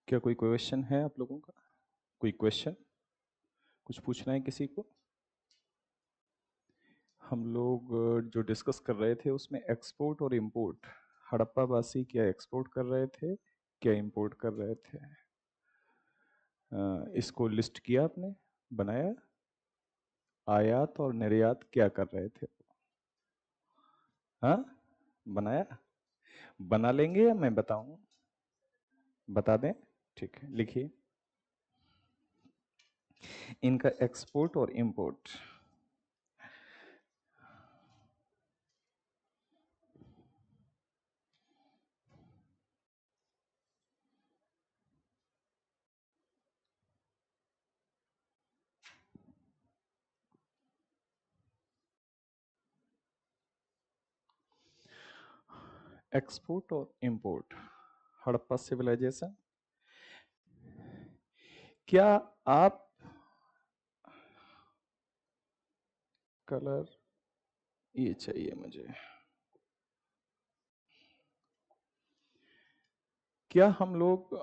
क्या कोई क्वेश्चन है आप लोगों का? कोई क्वेश्चन? कुछ पूछना है किसी को? हम लोग जो डिस्कस कर रहे थे उसमें एक्सपोर्ट और इंपोर्ट, हड़प्पा वासी क्या एक्सपोर्ट कर रहे थे, क्या इंपोर्ट कर रहे थे? इसको लिस्ट किया आपने, बनाया? आयात और निर्यात क्या कर रहे थे? हाँ, बनाया? बना लेंगे या मैं बताऊं? बता दें? ठीक है, लिखिए। इनका एक्सपोर्ट और इंपोर्ट। एक्सपोर्ट और इंपोर्ट, हड़प्पा सिविलाइजेशन। क्या आप कलर ये चाहिए मुझे, क्या हम लोग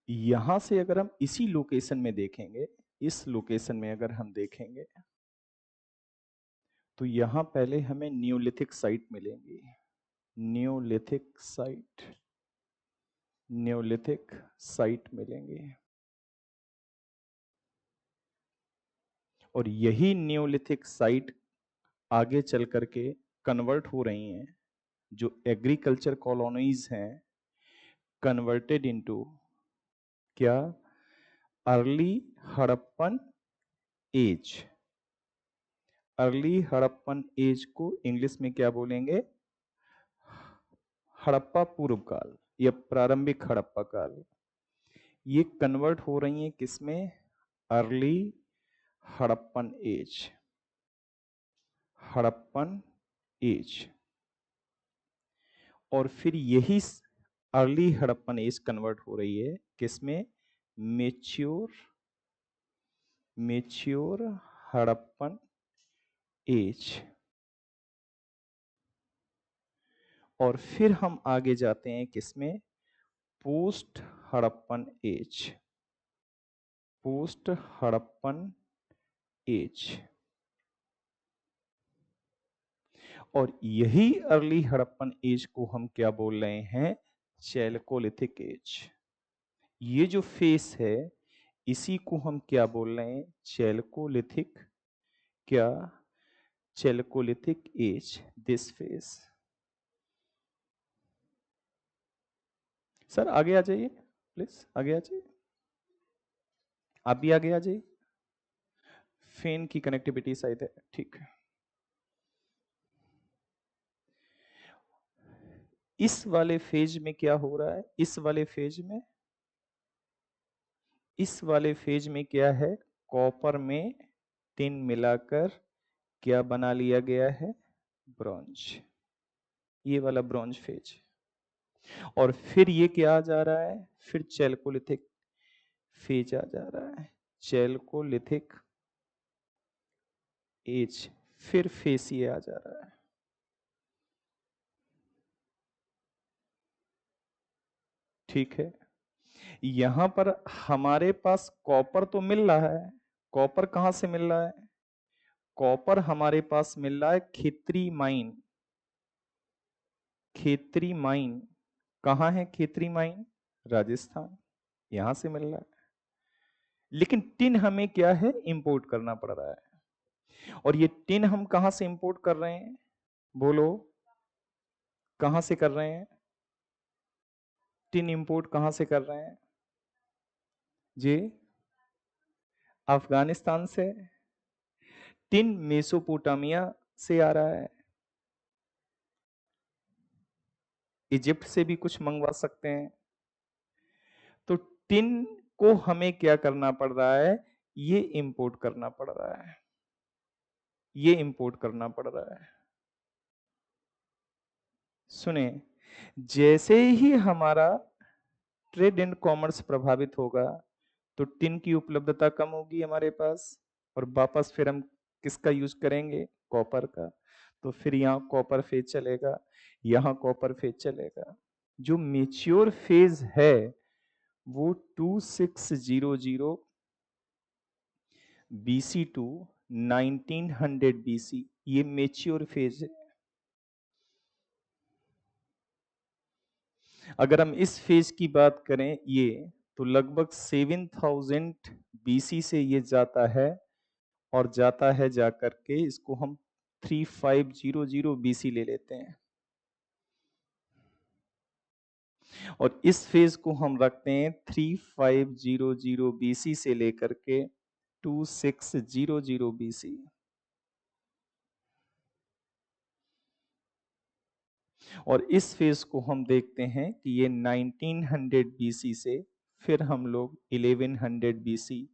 यहां से अगर हम इसी लोकेशन में देखेंगे, इस लोकेशन में अगर हम देखेंगे तो यहां पहले हमें न्यूलिथिक साइट मिलेंगी। न्यूलिथिक साइट, न्यूलिथिक साइट मिलेंगी और यही न्यूलिथिक साइट आगे चल करके कन्वर्ट हो रही हैं, जो एग्रीकल्चर कॉलोनीज हैं, कन्वर्टेड इनटू क्या? Early Harappan age. Early Harappan age को इंग्लिश में क्या बोलेंगे? हड़प्पा पूर्व काल या प्रारंभिक हड़प्पा काल। ये कन्वर्ट हो रही हैं किसमें? Early Harappan age, Harappan age. और फिर यही अर्ली हड़प्पन एज कन्वर्ट हो रही है किसमें? Mature, mature Harappan age. और फिर हम आगे जाते हैं किसमें? Post Harappan age, post Harappan age. और यही अर्ली हड़प्पन एज को हम क्या बोल रहे हैं? Chalcolithic age. ये जो फेस है इसी को हम क्या बोल रहे हैं? चैल्कोलिथिक क्या? Chalcolithic age, this phase. Sir आगे आ जाइए प्लीज, आगे आ जाइए, आप भी आगे आ जाइए। फैन की कनेक्टिविटी शायद है, ठीक है। इस वाले फेज में क्या हो रहा है? इस वाले फेज में, इस वाले फेज में क्या है? कॉपर में टिन मिलाकर क्या बना लिया गया है? ब्रॉन्ज। ये वाला ब्रॉन्ज फेज। और फिर ये क्या आ जा रहा है? फिर चैल्कोलिथिक फेज आ जा रहा है, चैल्कोलिथिक एज। फिर फेस ये आ जा रहा है। ठीक है, यहां पर हमारे पास कॉपर तो मिल रहा है। कॉपर कहां से मिल रहा है? कॉपर हमारे पास मिल रहा है खेतरी माइन। खेतरी माइन कहां है? खेतरी माइन राजस्थान, यहां से मिल रहा है। लेकिन टिन हमें क्या है? इंपोर्ट करना पड़ रहा है। और ये टिन हम कहां से इंपोर्ट कर रहे हैं? बोलो, कहां से कर रहे हैं? टिन इंपोर्ट कहां से कर रहे हैं जी? अफगानिस्तान से। टिन मेसोपोटामिया से आ रहा है। इजिप्ट से भी कुछ मंगवा सकते हैं। तो टिन को हमें क्या करना पड़ रहा है? ये इंपोर्ट करना पड़ रहा है। ये इंपोर्ट करना पड़ रहा है। सुने, जैसे ही हमारा ट्रेड एंड कॉमर्स प्रभावित होगा तो टिन की उपलब्धता कम होगी हमारे पास, और वापस फिर हम किसका यूज करेंगे? कॉपर का। तो फिर यहाँ कॉपर फेज चलेगा, यहाँ कॉपर फेज चलेगा। जो मेच्योर फेज है वो 2600 BC टू 1900 BC, ये मेच्योर फेज है। अगर हम इस फेज की बात करें ये, तो लगभग 7000 BC से ये जाता है, और जाता है जाकर के, इसको हम 3500 BC ले लेते हैं, और इस फेज को हम रखते हैं 3500 BC से लेकर के 2600 BC। और इस फेज को हम देखते हैं कि ये 1900 BC से फिर हम लोग 1100 BC,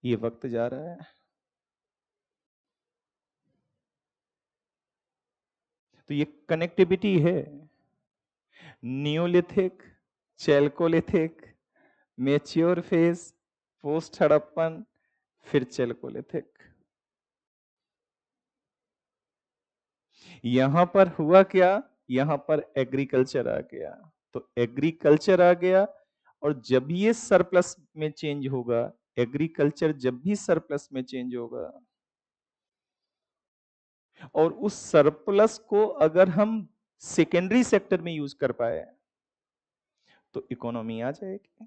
ये वक्त जा रहा है। तो ये कनेक्टिविटी है, Neolithic, Chalcolithic, mature phase, post Harappan, फिर चैल्कोलिथिक। यहां पर हुआ क्या? यहां पर एग्रीकल्चर आ गया। तो एग्रीकल्चर आ गया, और जब ये सरप्लस में चेंज होगा, एग्रीकल्चर जब भी सरप्लस में चेंज होगा, और उस सरप्लस को अगर हम सेकेंडरी सेक्टर में यूज कर पाए तो इकोनॉमी आ जाएगी,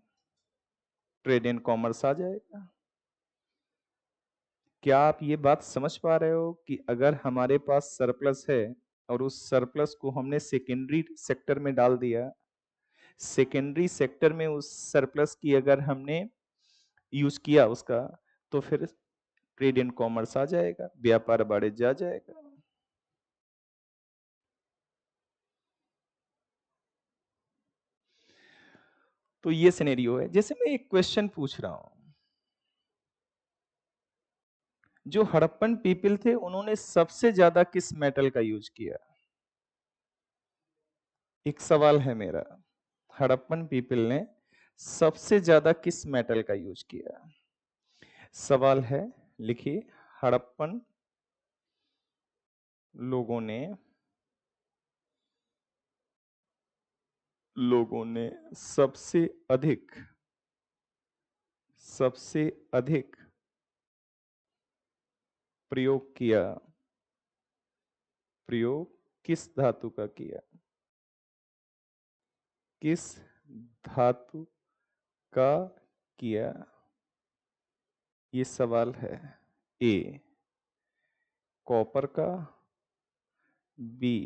ट्रेड एंड कॉमर्स आ जाएगा। क्या आप ये बात समझ पा रहे हो कि अगर हमारे पास सरप्लस है और उस सरप्लस को हमने सेकेंडरी सेक्टर में डाल दिया, सेकेंडरी सेक्टर में उस सरप्लस की अगर हमने यूज किया उसका, तो फिर ट्रेड एंड कॉमर्स आ जाएगा, व्यापार वाणिज्य आ जाएगा। तो ये सिनेरियो है। जैसे मैं एक क्वेश्चन पूछ रहा हूं, जो हड़प्पन पीपल थे उन्होंने सबसे ज्यादा किस मेटल का यूज किया? एक सवाल है मेरा, हड़प्पन पीपल ने सबसे ज्यादा किस मेटल का यूज किया? सवाल है, लिखिए। हड़प्पन लोगों ने सबसे अधिक प्रयोग किस धातु का किया? किस धातु का किया? ये सवाल है। ए कॉपर का, बी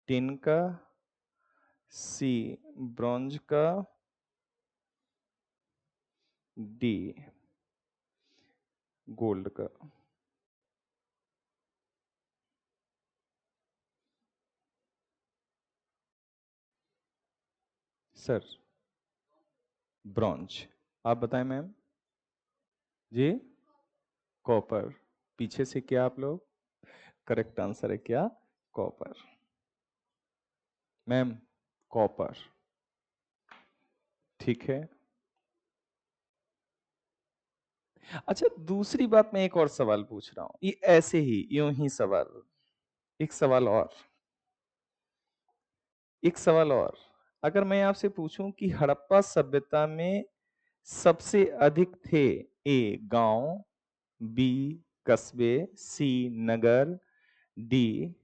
टिन का, सी ब्रॉन्ज का, डी गोल्ड का। Sir bronze. आप बताएं मैम। जी कॉपर। पीछे से क्या आप लोग? करेक्ट आंसर है क्या? कॉपर। मैम कॉपर, ठीक है। अच्छा, दूसरी बात, मैं एक और सवाल पूछ रहा हूं, ये ऐसे ही यूं ही सवाल, एक सवाल और, एक सवाल और। अगर मैं आपसे पूछूं कि हड़प्पा सभ्यता में सबसे अधिक थे, ए गांव, बी कस्बे, सी नगर, डी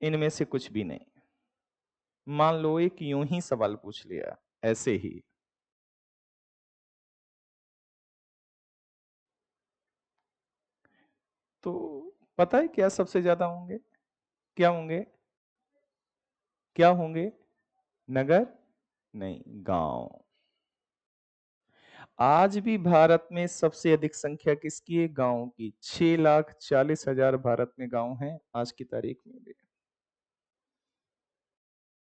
इनमें से कुछ भी नहीं। मान लो एक यूं ही सवाल पूछ लिया, ऐसे ही। तो पता है क्या सबसे ज्यादा होंगे? क्या होंगे? क्या होंगे? नगर नहीं, गांव। आज भी भारत में सबसे अधिक संख्या किसकी है? गांव की। 6,40,000 भारत में गांव हैं आज की तारीख में भी।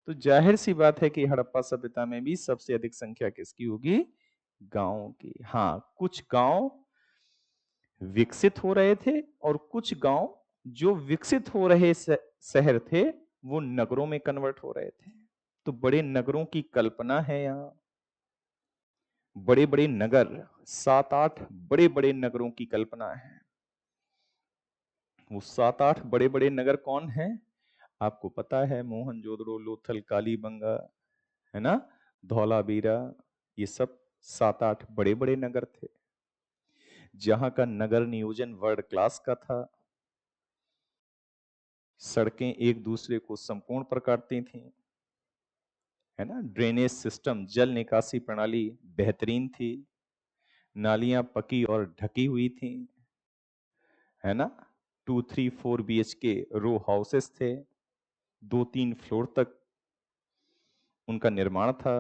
तो जाहिर सी बात है कि हड़प्पा सभ्यता में भी सबसे अधिक संख्या किसकी होगी? गांव की। हाँ, कुछ गांव विकसित हो रहे थे और कुछ गांव जो विकसित हो रहे शहर थे वो नगरों में कन्वर्ट हो रहे थे। तो बड़े नगरों की कल्पना है यहां, बड़े बड़े नगर, 7-8 बड़े बड़े नगरों की कल्पना है। वो 7-8 बड़े बड़े नगर कौन हैं? आपको पता है, मोहनजोदड़ो, लोथल, कालीबंगा, है ना, धौलावीरा, ये सब 7-8 बड़े बड़े नगर थे जहां का नगर नियोजन वर्ल्ड क्लास का था। सड़कें एक दूसरे को संपूर्ण पर काटती थी, है ना, ड्रेनेज सिस्टम, जल निकासी प्रणाली बेहतरीन थी, नालियां पकी और ढकी हुई थी, है ना, 2-3-4 BHK रो हाउसेस थे, 2-3 फ्लोर तक उनका निर्माण था।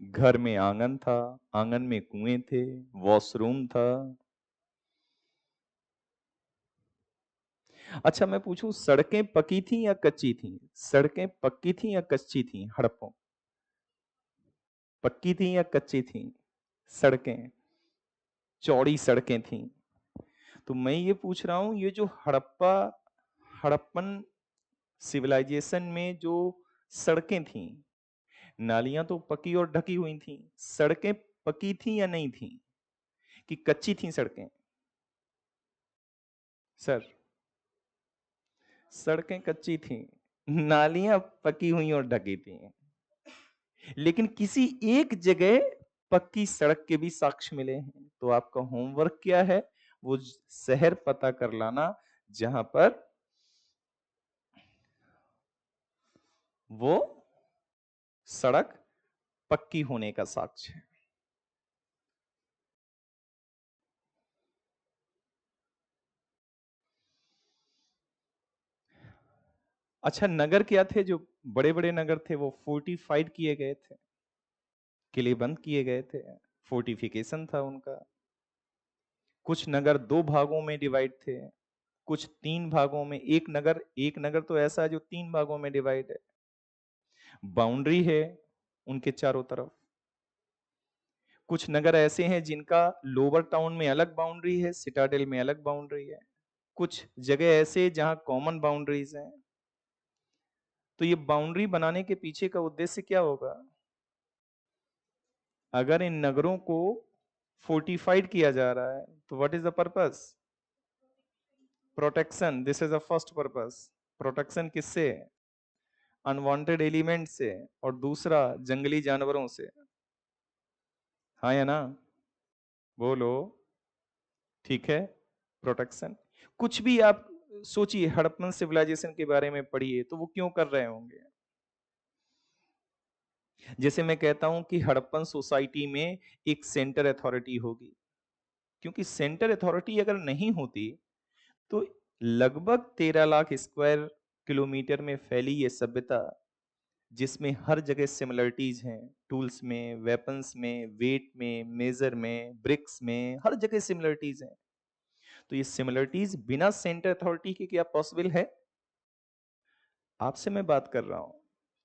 घर में आंगन था, आंगन में कुएं थे, वॉशरूम था। अच्छा मैं पूछूं, सड़कें पकी थी या कच्ची थी? सड़कें पक्की थी या कच्ची थी हड़प्पों? पक्की थी या कच्ची थी सड़कें? चौड़ी सड़कें थी। तो मैं ये पूछ रहा हूं, ये जो हड़प्पन सिविलाइजेशन में जो सड़कें थी, नालियां तो पकी और ढकी हुई थी, सड़कें पकी थी या नहीं थी, कि कच्ची थी सड़कें? सर, सड़कें कच्ची थी, नालियां पकी हुई और ढकी थी, लेकिन किसी एक जगह पक्की सड़क के भी साक्ष्य मिले हैं। तो आपका होमवर्क क्या है? वो शहर पता कर लाना जहां पर वो सड़क पक्की होने का साक्ष्य है। अच्छा, नगर क्या थे? जो बड़े बड़े नगर थे वो फोर्टिफाइड किए गए थे, किले बंद किए गए थे, फोर्टिफिकेशन था उनका। कुछ नगर 2 भागों में डिवाइड थे, कुछ 3 भागों में। एक नगर तो ऐसा है जो 3 भागों में डिवाइड है, बाउंड्री है उनके चारों तरफ। कुछ नगर ऐसे हैं जिनका लोअर टाउन में अलग बाउंड्री है, सिटाडेल में अलग बाउंड्री है। कुछ जगह ऐसे जहां कॉमन बाउंड्रीज हैं। तो ये बाउंड्री बनाने के पीछे का उद्देश्य क्या होगा? अगर इन नगरों को फोर्टिफाइड किया जा रहा है तो what is the purpose? Protection, this is the first purpose. Protection किससे? अनवांटेड एलिमेंट से, और दूसरा जंगली जानवरों से। हाँ या ना? बोलो। ठीक है, प्रोटेक्शन। कुछ भी आप सोचिए, हड़प्पन सिविलाइजेशन के बारे में पढ़िए तो वो क्यों कर रहे होंगे? जैसे मैं कहता हूं कि हड़प्पन सोसाइटी में एक सेंटर अथॉरिटी होगी, क्योंकि सेंटर अथॉरिटी अगर नहीं होती तो लगभग 13 लाख स्क्वायर किलोमीटर में फैली ये सभ्यता, जिसमें हर जगह सिमिलरिटीज हैं, टूल्स में, वेपन्स में, वेट में, मेजर में, ब्रिक्स में, हर जगह सिमिलरिटीज हैं। तो ये सिमिलरिटीज बिना सेंटर अथॉरिटी के क्या पॉसिबल है? आपसे मैं बात कर रहा हूं,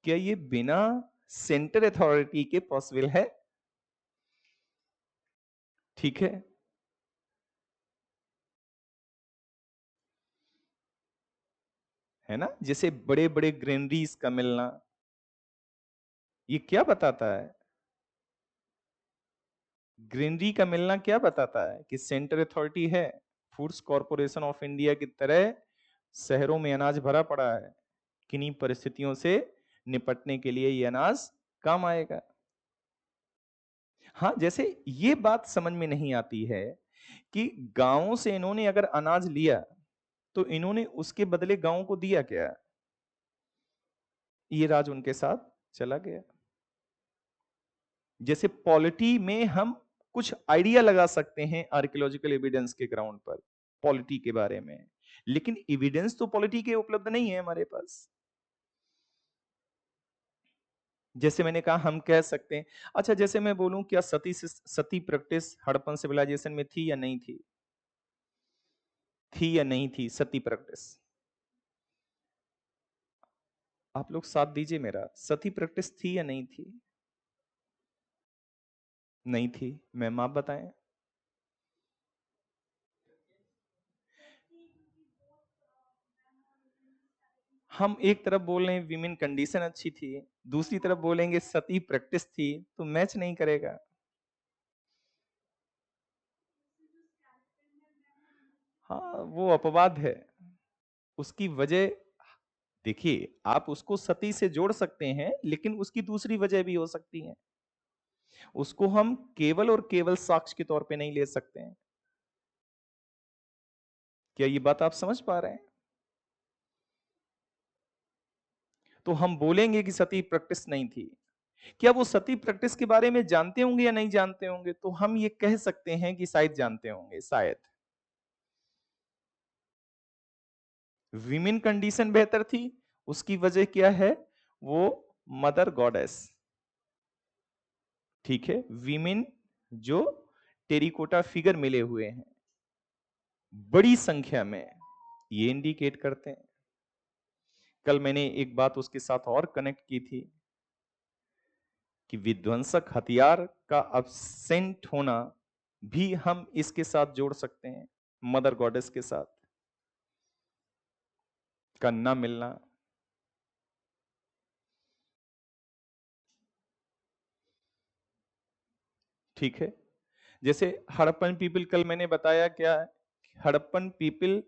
क्या ये बिना सेंटर अथॉरिटी के पॉसिबल ठीक है? है ना, जैसे बड़े बड़े ग्रेनरीज का मिलना, ये क्या बताता है? ग्रीनरी का मिलना क्या बताता है? कि सेंटर अथॉरिटी है। फूड्स कॉरपोरेशन ऑफ इंडिया की तरह शहरों में अनाज भरा पड़ा है, किन्हीं परिस्थितियों से निपटने के लिए ये अनाज काम आएगा। हाँ, जैसे ये बात समझ में नहीं आती है कि गांवों से इन्होंने अगर अनाज लिया तो इन्होंने उसके बदले गांवों को दिया क्या? ये राज उनके साथ चला गया। जैसे पॉलिटी में हम कुछ आइडिया लगा सकते हैं आर्कियोलॉजिकल एविडेंस के ग्राउंड पर पॉलिटी के बारे में, लेकिन एविडेंस तो पॉलिटी के उपलब्ध नहीं है हमारे पास। जैसे मैंने कहा, हम कह सकते हैं। अच्छा, जैसे मैं बोलूं, क्या सती प्रैक्टिस हड़प्पन सिविलाइजेशन में थी या नहीं थी? थी या नहीं थी सती प्रैक्टिस? आप लोग साथ दीजिए मेरा, सती प्रैक्टिस थी या नहीं थी? नहीं थी। मैम आप बताएं। हम एक तरफ बोल रहे हैं विमेन कंडीशन अच्छी थी, दूसरी तरफ बोलेंगे सती प्रैक्टिस थी, तो मैच नहीं करेगा। हाँ, वो अपवाद है। उसकी वजह, देखिए आप उसको सती से जोड़ सकते हैं, लेकिन उसकी दूसरी वजह भी हो सकती है। उसको हम केवल और केवल साक्ष्य के तौर पे नहीं ले सकते हैं। क्या ये बात आप समझ पा रहे हैं? तो हम बोलेंगे कि सती प्रैक्टिस नहीं थी। क्या वो सती प्रैक्टिस के बारे में जानते होंगे या नहीं जानते होंगे? तो हम ये कह सकते हैं कि शायद जानते होंगे, शायद। विमेन कंडीशन बेहतर थी, उसकी वजह क्या है? वो मदर गॉडेस। ठीक है, विमेन जो टेरिकोटा फिगर मिले हुए हैं बड़ी संख्या में, ये इंडिकेट करते हैं। कल मैंने एक बात उसके साथ और कनेक्ट की थी कि विध्वंसक हथियार का अब्सेंट होना भी हम इसके साथ जोड़ सकते हैं, मदर गॉडेस के साथ का ना मिलना। ठीक है, जैसे हड़प्पन पीपल, कल मैंने बताया क्या है, हड़प्पन पीपल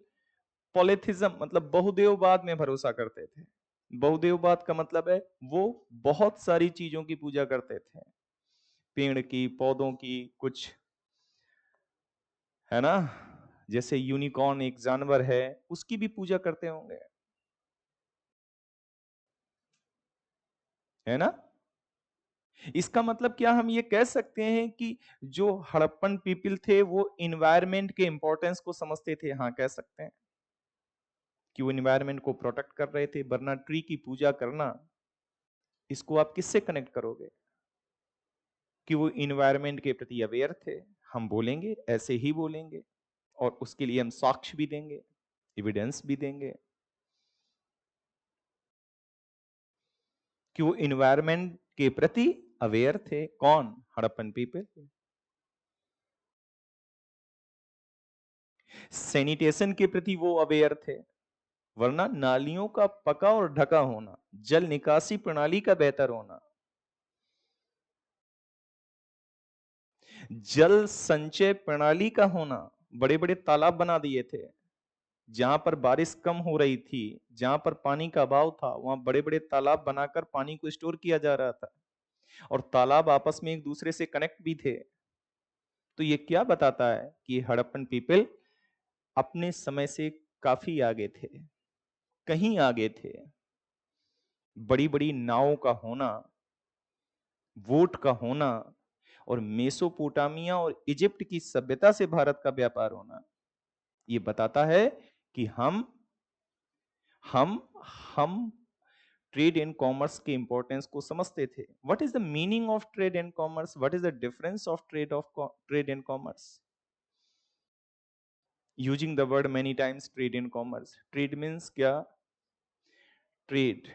पॉलिथिज्म मतलब बहुदेववाद में भरोसा करते थे। बहुदेववाद का मतलब है वो बहुत सारी चीजों की पूजा करते थे, पेड़ की, पौधों की, कुछ, है ना, जैसे यूनिकॉर्न एक जानवर है, उसकी भी पूजा करते होंगे, है ना। इसका मतलब क्या हम ये कह सकते हैं कि जो हड़प्पन पीपल थे वो इन्वायरमेंट के इंपॉर्टेंस को समझते थे? हाँ, कह सकते हैं कि वो इन्वायरमेंट को प्रोटेक्ट कर रहे थे, वरना ट्री की पूजा करना, इसको आप किससे कनेक्ट करोगे कि वो इन्वायरमेंट के प्रति अवेयर थे? हम बोलेंगे, ऐसे ही बोलेंगे, और उसके लिए हम साक्ष्य भी देंगे, एविडेंस भी देंगे कि वो इन्वायरमेंट के प्रति अवेयर थे। कौन? हड़प्पन पीपल। सैनिटेशन के प्रति वो अवेयर थे, वरना नालियों का पका और ढका होना, जल निकासी प्रणाली का बेहतर होना, जल संचय प्रणाली का होना, बड़े बड़े तालाब बना दिए थे, जहां पर बारिश कम हो रही थी, जहां पर पानी का अभाव था, वहां बड़े बड़े तालाब बनाकर पानी को स्टोर किया जा रहा था, और तालाब आपस में एक दूसरे से कनेक्ट भी थे। तो ये क्या बताता है कि हड़प्पन पीपल अपने समय से काफी आगे थे, कहीं आगे थे। बड़ी बड़ी नावों का होना, वोट का होना, और मेसोपोटामिया और इजिप्ट की सभ्यता से भारत का व्यापार होना, ये बताता है कि हम हम ट्रेड एंड कॉमर्स के इंपॉर्टेंस को समझते थे। What is the meaning of trade and commerce? What is the difference of trade and commerce? Using the word many times, trade and commerce. Trade means क्या? ट्रेड,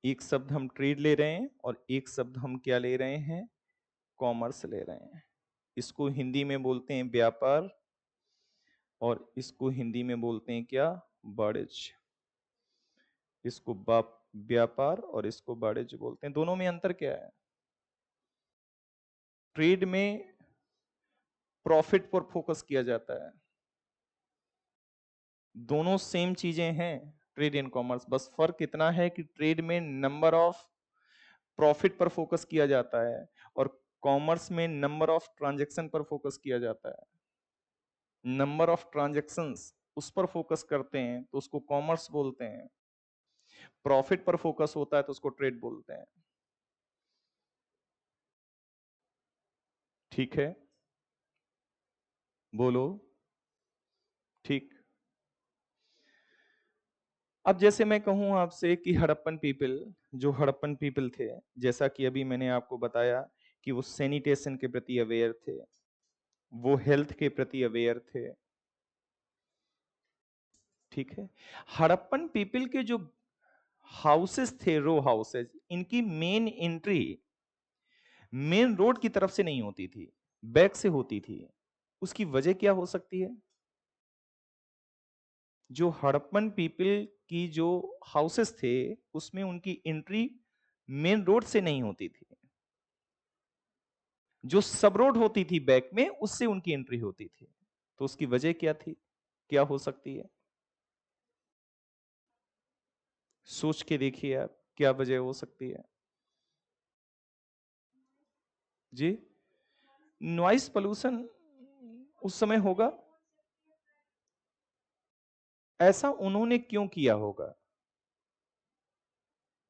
एक शब्द हम trade ले रहे हैं, और एक शब्द हम क्या ले रहे हैं? कॉमर्स ले रहे हैं। इसको हिंदी में बोलते हैं व्यापार, और इसको हिंदी में बोलते हैं क्या? वाणिज्य। इसको व्यापार और इसको वाणिज्य बोलते हैं। दोनों में अंतर क्या है? ट्रेड में प्रॉफिट पर फोकस किया जाता है, दोनों सेम चीजें हैं, ट्रेड एंड कॉमर्स। बस फर्क इतना है कि ट्रेड में नंबर ऑफ प्रॉफिट पर फोकस किया जाता है, और कॉमर्स में नंबर ऑफ ट्रांजैक्शन पर फोकस किया जाता है। नंबर ऑफ ट्रांजैक्शंस उस पर फोकस करते हैं तो उसको कॉमर्स बोलते हैं, प्रॉफिट पर फोकस होता है तो उसको ट्रेड बोलते हैं। ठीक है, बोलो। ठीक। अब जैसे मैं कहूं आपसे कि हड़प्पन पीपल, जो हड़प्पन पीपल थे, जैसा कि अभी मैंने आपको बताया कि वो सैनिटेशन के प्रति अवेयर थे, वो हेल्थ के प्रति अवेयर थे। ठीक है, हड़प्पन पीपल के जो हाउसेस थे, रो हाउसेस, इनकी मेन एंट्री मेन रोड की तरफ से नहीं होती थी, बैक से होती थी। उसकी वजह क्या हो सकती है? जो हड़प्पन पीपल की जो हाउसेस थे उसमें उनकी एंट्री मेन रोड से नहीं होती थी, जो सब रोड होती थी बैक में उससे उनकी एंट्री होती थी। तो उसकी वजह क्या थी, क्या हो सकती है? सोच के देखिए आप, क्या वजह हो सकती है? जी, नॉइस पोल्यूशन उस समय होगा। ऐसा उन्होंने क्यों किया होगा?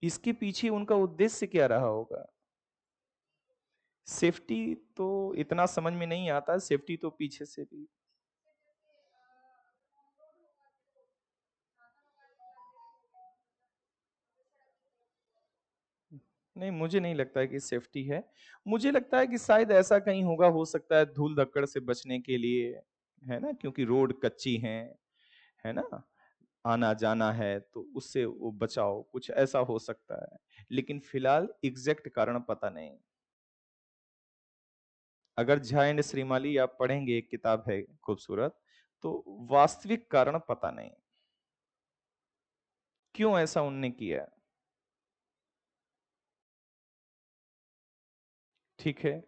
इसके पीछे उनका उद्देश्य क्या रहा होगा? सेफ्टी तो इतना समझ में नहीं आता, सेफ्टी तो पीछे से भी। नहीं, मुझे नहीं लगता है कि सेफ्टी है। मुझे लगता है कि शायद ऐसा कहीं होगा, हो सकता है धूल धक्कड़ से बचने के लिए, है ना, क्योंकि रोड कच्ची है ना, आना जाना है तो उससे वो बचाओ, कुछ ऐसा हो सकता है। लेकिन फिलहाल एग्जैक्ट कारण पता नहीं। अगर झा एंड श्रीमाली आप पढ़ेंगे, एक किताब है खूबसूरत, तो वास्तविक कारण पता नहीं क्यों ऐसा उनने किया। ठीक है,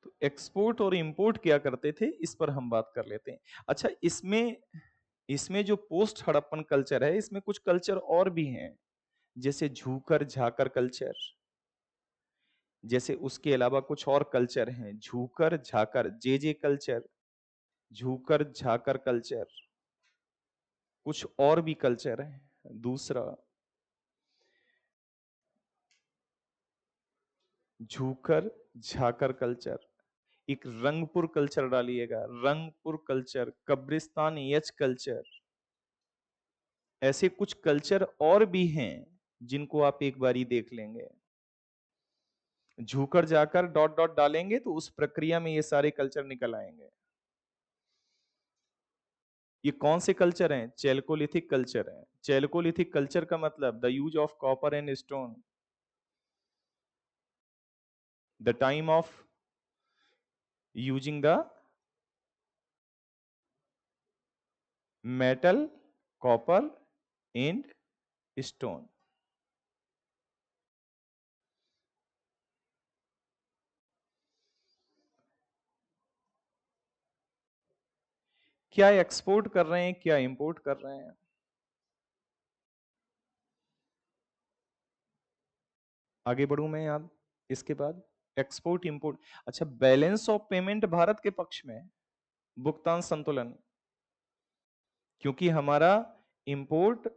तो एक्सपोर्ट और इंपोर्ट क्या करते थे इस पर हम बात कर लेते हैं। अच्छा, इसमें इसमें जो पोस्ट हड़प्पन कल्चर है, इसमें कुछ कल्चर और भी हैं, जैसे झूकर झाकर कल्चर। जैसे उसके अलावा कुछ और कल्चर हैं, झूकर झाकर, जे कल्चर, झूकर झाकर कल्चर। कुछ और भी कल्चर है। दूसरा, झूकर झाकर कल्चर। एक रंगपुर कल्चर डालिएगा, रंगपुर कल्चर, कब्रिस्तान यच कल्चर। ऐसे कुछ कल्चर और भी हैं जिनको आप एक बारी देख लेंगे। झूकर जाकर डॉट डॉट डालेंगे तो उस प्रक्रिया में ये सारे कल्चर निकल आएंगे। ये कौन से कल्चर हैं? चैल्कोलिथिक कल्चर हैं। चैल्कोलिथिक कल्चर का मतलब the use of copper and stone, the time of using the metal, copper and stone. क्या एक्सपोर्ट कर रहे हैं, क्या इंपोर्ट कर रहे हैं? आगे बढ़ूं मैं याद, इसके बाद एक्सपोर्ट इंपोर्ट। अच्छा, बैलेंस ऑफ पेमेंट भारत के पक्ष में, भुगतान संतुलन, क्योंकि हमारा इंपोर्ट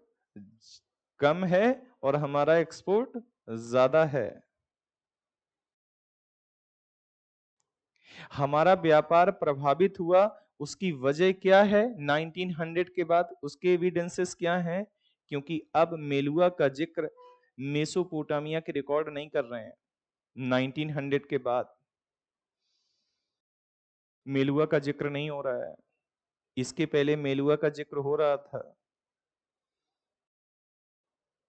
कम है और हमारा एक्सपोर्ट ज्यादा है। हमारा व्यापार प्रभावित हुआ, उसकी वजह क्या है? 1900 के बाद उसके एविडेंसेस क्या हैं? क्योंकि अब मेलुआ का जिक्र मेसोपोटामिया के रिकॉर्ड नहीं कर रहे हैं। 1900 के बाद मेलुआ का जिक्र नहीं हो रहा है। इसके पहले मेलुआ का जिक्र हो रहा था।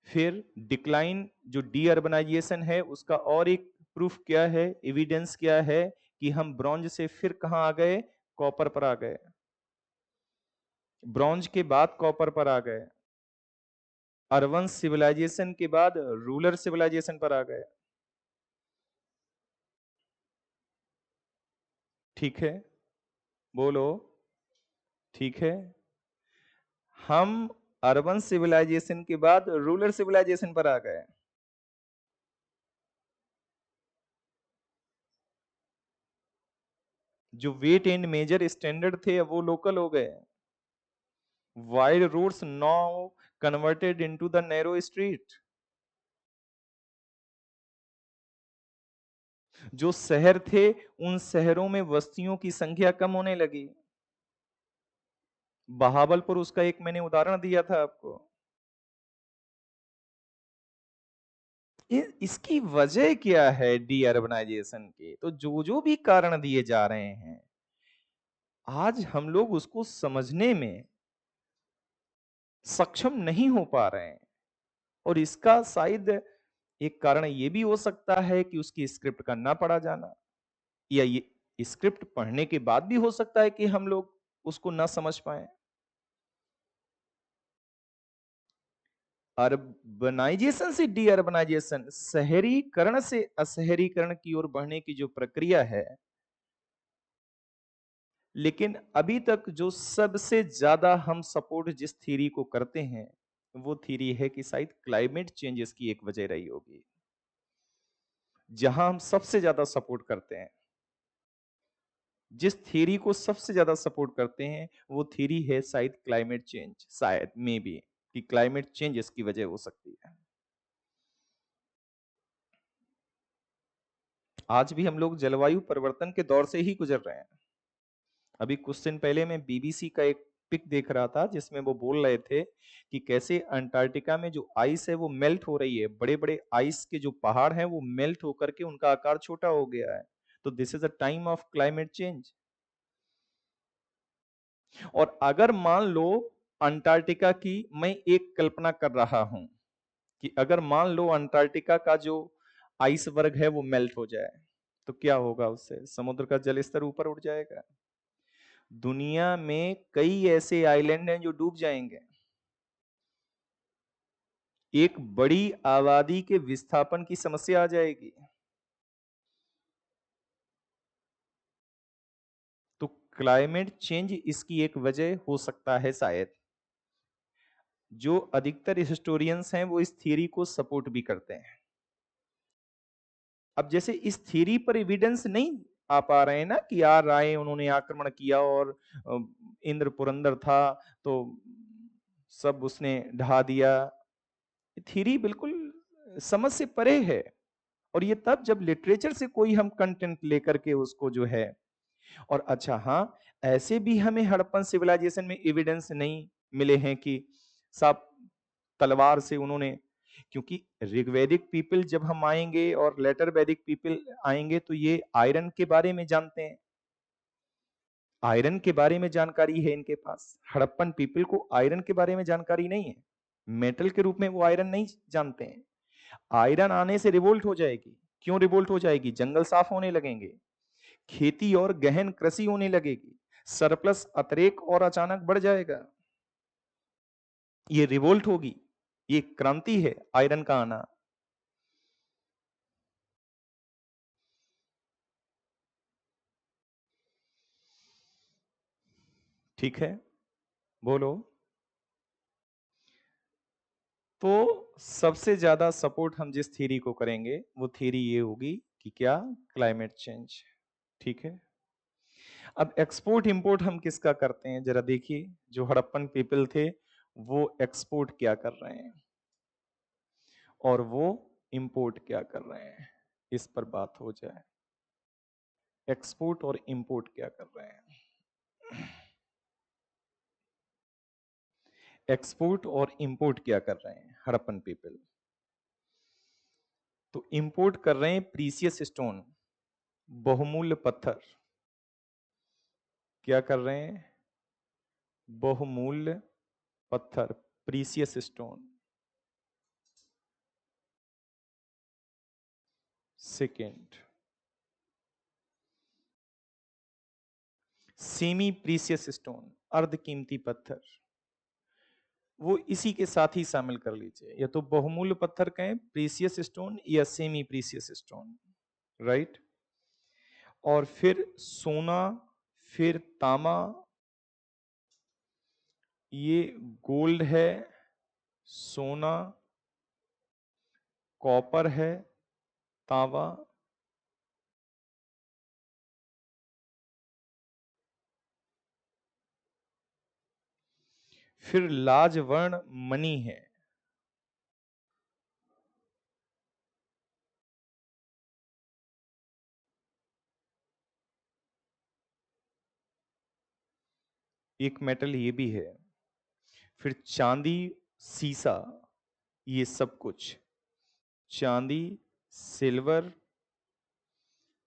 फिर डिक्लाइन, जो डी अर्बनाइजेशन है, उसका और एक प्रूफ क्या है, एविडेंस क्या है कि हम ब्रॉन्ज से फिर कहां आ गए? कॉपर पर आ गए। ब्रॉन्ज के बाद कॉपर पर आ गए। अर्बन सिविलाइजेशन के बाद रूरल सिविलाइजेशन पर आ गए। ठीक है, बोलो। ठीक है, हम अर्बन सिविलाइजेशन के बाद रूरल सिविलाइजेशन पर आ गए। जो वेट एंड मेजर स्टैंडर्ड थे अब वो लोकल हो गए। Wide roads now converted into the narrow street. जो शहर थे उन शहरों में बस्तियों की संख्या कम होने लगी। बहावलपुर उसका एक मैंने उदाहरण दिया था आपको। इसकी वजह क्या है डी अर्बनाइजेशन की? तो जो जो भी कारण दिए जा रहे हैं, आज हम लोग उसको समझने में सक्षम नहीं हो पा रहे हैं। और इसका शायद एक कारण ये भी हो सकता है कि उसकी स्क्रिप्ट का ना पढ़ा जाना, या ये स्क्रिप्ट पढ़ने के बाद भी हो सकता है कि हम लोग उसको ना समझ पाए। अर्बनाइजेशन से डी अर्बनाइजेशन, शहरीकरण से अशहरीकरण की ओर बढ़ने की जो प्रक्रिया है, लेकिन अभी तक जो सबसे ज्यादा हम सपोर्ट जिस थ्योरी को करते हैं, वो थ्योरी है कि शायद क्लाइमेट चेंजेस की एक वजह रही होगी, जहां हम सबसे ज्यादा सपोर्ट करते हैं। जिस थ्योरी को सबसे ज्यादा सपोर्ट करते हैं वो थ्योरी है शायद क्लाइमेट चेंज, शायद मे बी कि क्लाइमेट चेंज इसकी वजह हो सकती है। आज भी हम लोग जलवायु परिवर्तन के दौर से ही गुजर रहे हैं। अभी कुछ दिन पहले मैं बीबीसी का एक पिक देख रहा था जिसमें वो बोल रहे थे कि कैसे अंटार्कटिका में जो आइस है वो मेल्ट हो रही है, बड़े बड़े आइस के जो पहाड़ हैं वो मेल्ट होकर के उनका आकार छोटा हो गया है। तो this is a time of climate change. और अगर मान लो अंटार्कटिका की, मैं एक कल्पना कर रहा हूं कि अगर मान लो अंटार्कटिका का जो आइस वर्ग है वो मेल्ट हो जाए, तो क्या होगा? उससे समुद्र का जल स्तर ऊपर उठ जाएगा। दुनिया में कई ऐसे आइलैंड हैं जो डूब जाएंगे। एक बड़ी आबादी के विस्थापन की समस्या आ जाएगी। तो क्लाइमेट चेंज इसकी एक वजह हो सकता है शायद। जो अधिकतर हिस्टोरियंस हैं वो इस थियरी को सपोर्ट भी करते हैं। अब जैसे इस थ्योरी पर एविडेंस नहीं आ पा रहे हैं ना कि यार आए उन्होंने आक्रमण किया और इंद्र पुरंदर था तो सब उसने ढा दिया। थ्योरी बिल्कुल समझ से परे है। और ये तब जब लिटरेचर से कोई हम कंटेंट लेकर के उसको जो है। और अच्छा हाँ, ऐसे भी हमें हड़प्पन सिविलाइजेशन में एविडेंस नहीं मिले हैं कि साहब तलवार से उन्होंने, क्योंकि ऋग्वैदिक पीपल जब हम आएंगे और लेटर वैदिक पीपल आएंगे तो ये आयरन के बारे में जानते हैं, आयरन के बारे में जानकारी है इनके पास। हड़प्पन पीपल को आयरन के बारे में जानकारी नहीं है, मेटल के रूप में वो आयरन नहीं जानते हैं। आयरन आने से रिवोल्ट हो जाएगी। क्यों रिवोल्ट हो जाएगी? जंगल साफ होने लगेंगे, खेती और गहन कृषि होने लगेगी, सरप्लस अतिरेक और अचानक बढ़ जाएगा। ये रिवोल्ट होगी, ये क्रांति है आयरन का आना। ठीक है, बोलो। तो सबसे ज्यादा सपोर्ट हम जिस थ्योरी को करेंगे वो थ्योरी ये होगी कि क्या? Climate change. ठीक है। अब एक्सपोर्ट इंपोर्ट हम किसका करते हैं जरा देखिए। जो हड़प्पन पीपल थे वो एक्सपोर्ट क्या कर रहे हैं और वो इंपोर्ट क्या कर रहे हैं, इस पर बात हो जाए। एक्सपोर्ट और इंपोर्ट क्या कर रहे हैं, एक्सपोर्ट और इंपोर्ट क्या कर रहे हैं हड़प्पन पीपल? तो इंपोर्ट कर रहे हैं प्रीसियस स्टोन, बहुमूल्य पत्थर। क्या कर रहे हैं? बहुमूल्य पत्थर, precious stone. Second, semi precious stone, अर्ध कीमती पत्थर। वो इसी के साथ ही शामिल कर लीजिए, या तो बहुमूल्य पत्थर कहें, प्रीसियस स्टोन, या सेमी प्रीसियस स्टोन, राइट। और फिर सोना, फिर तांबा, ये गोल्ड है, सोना, कॉपर है, तांबा, फिर लाजवर्ण मणि है। एक मेटल ये भी है। फिर चांदी, सीसा, ये सब कुछ, चांदी, सिल्वर,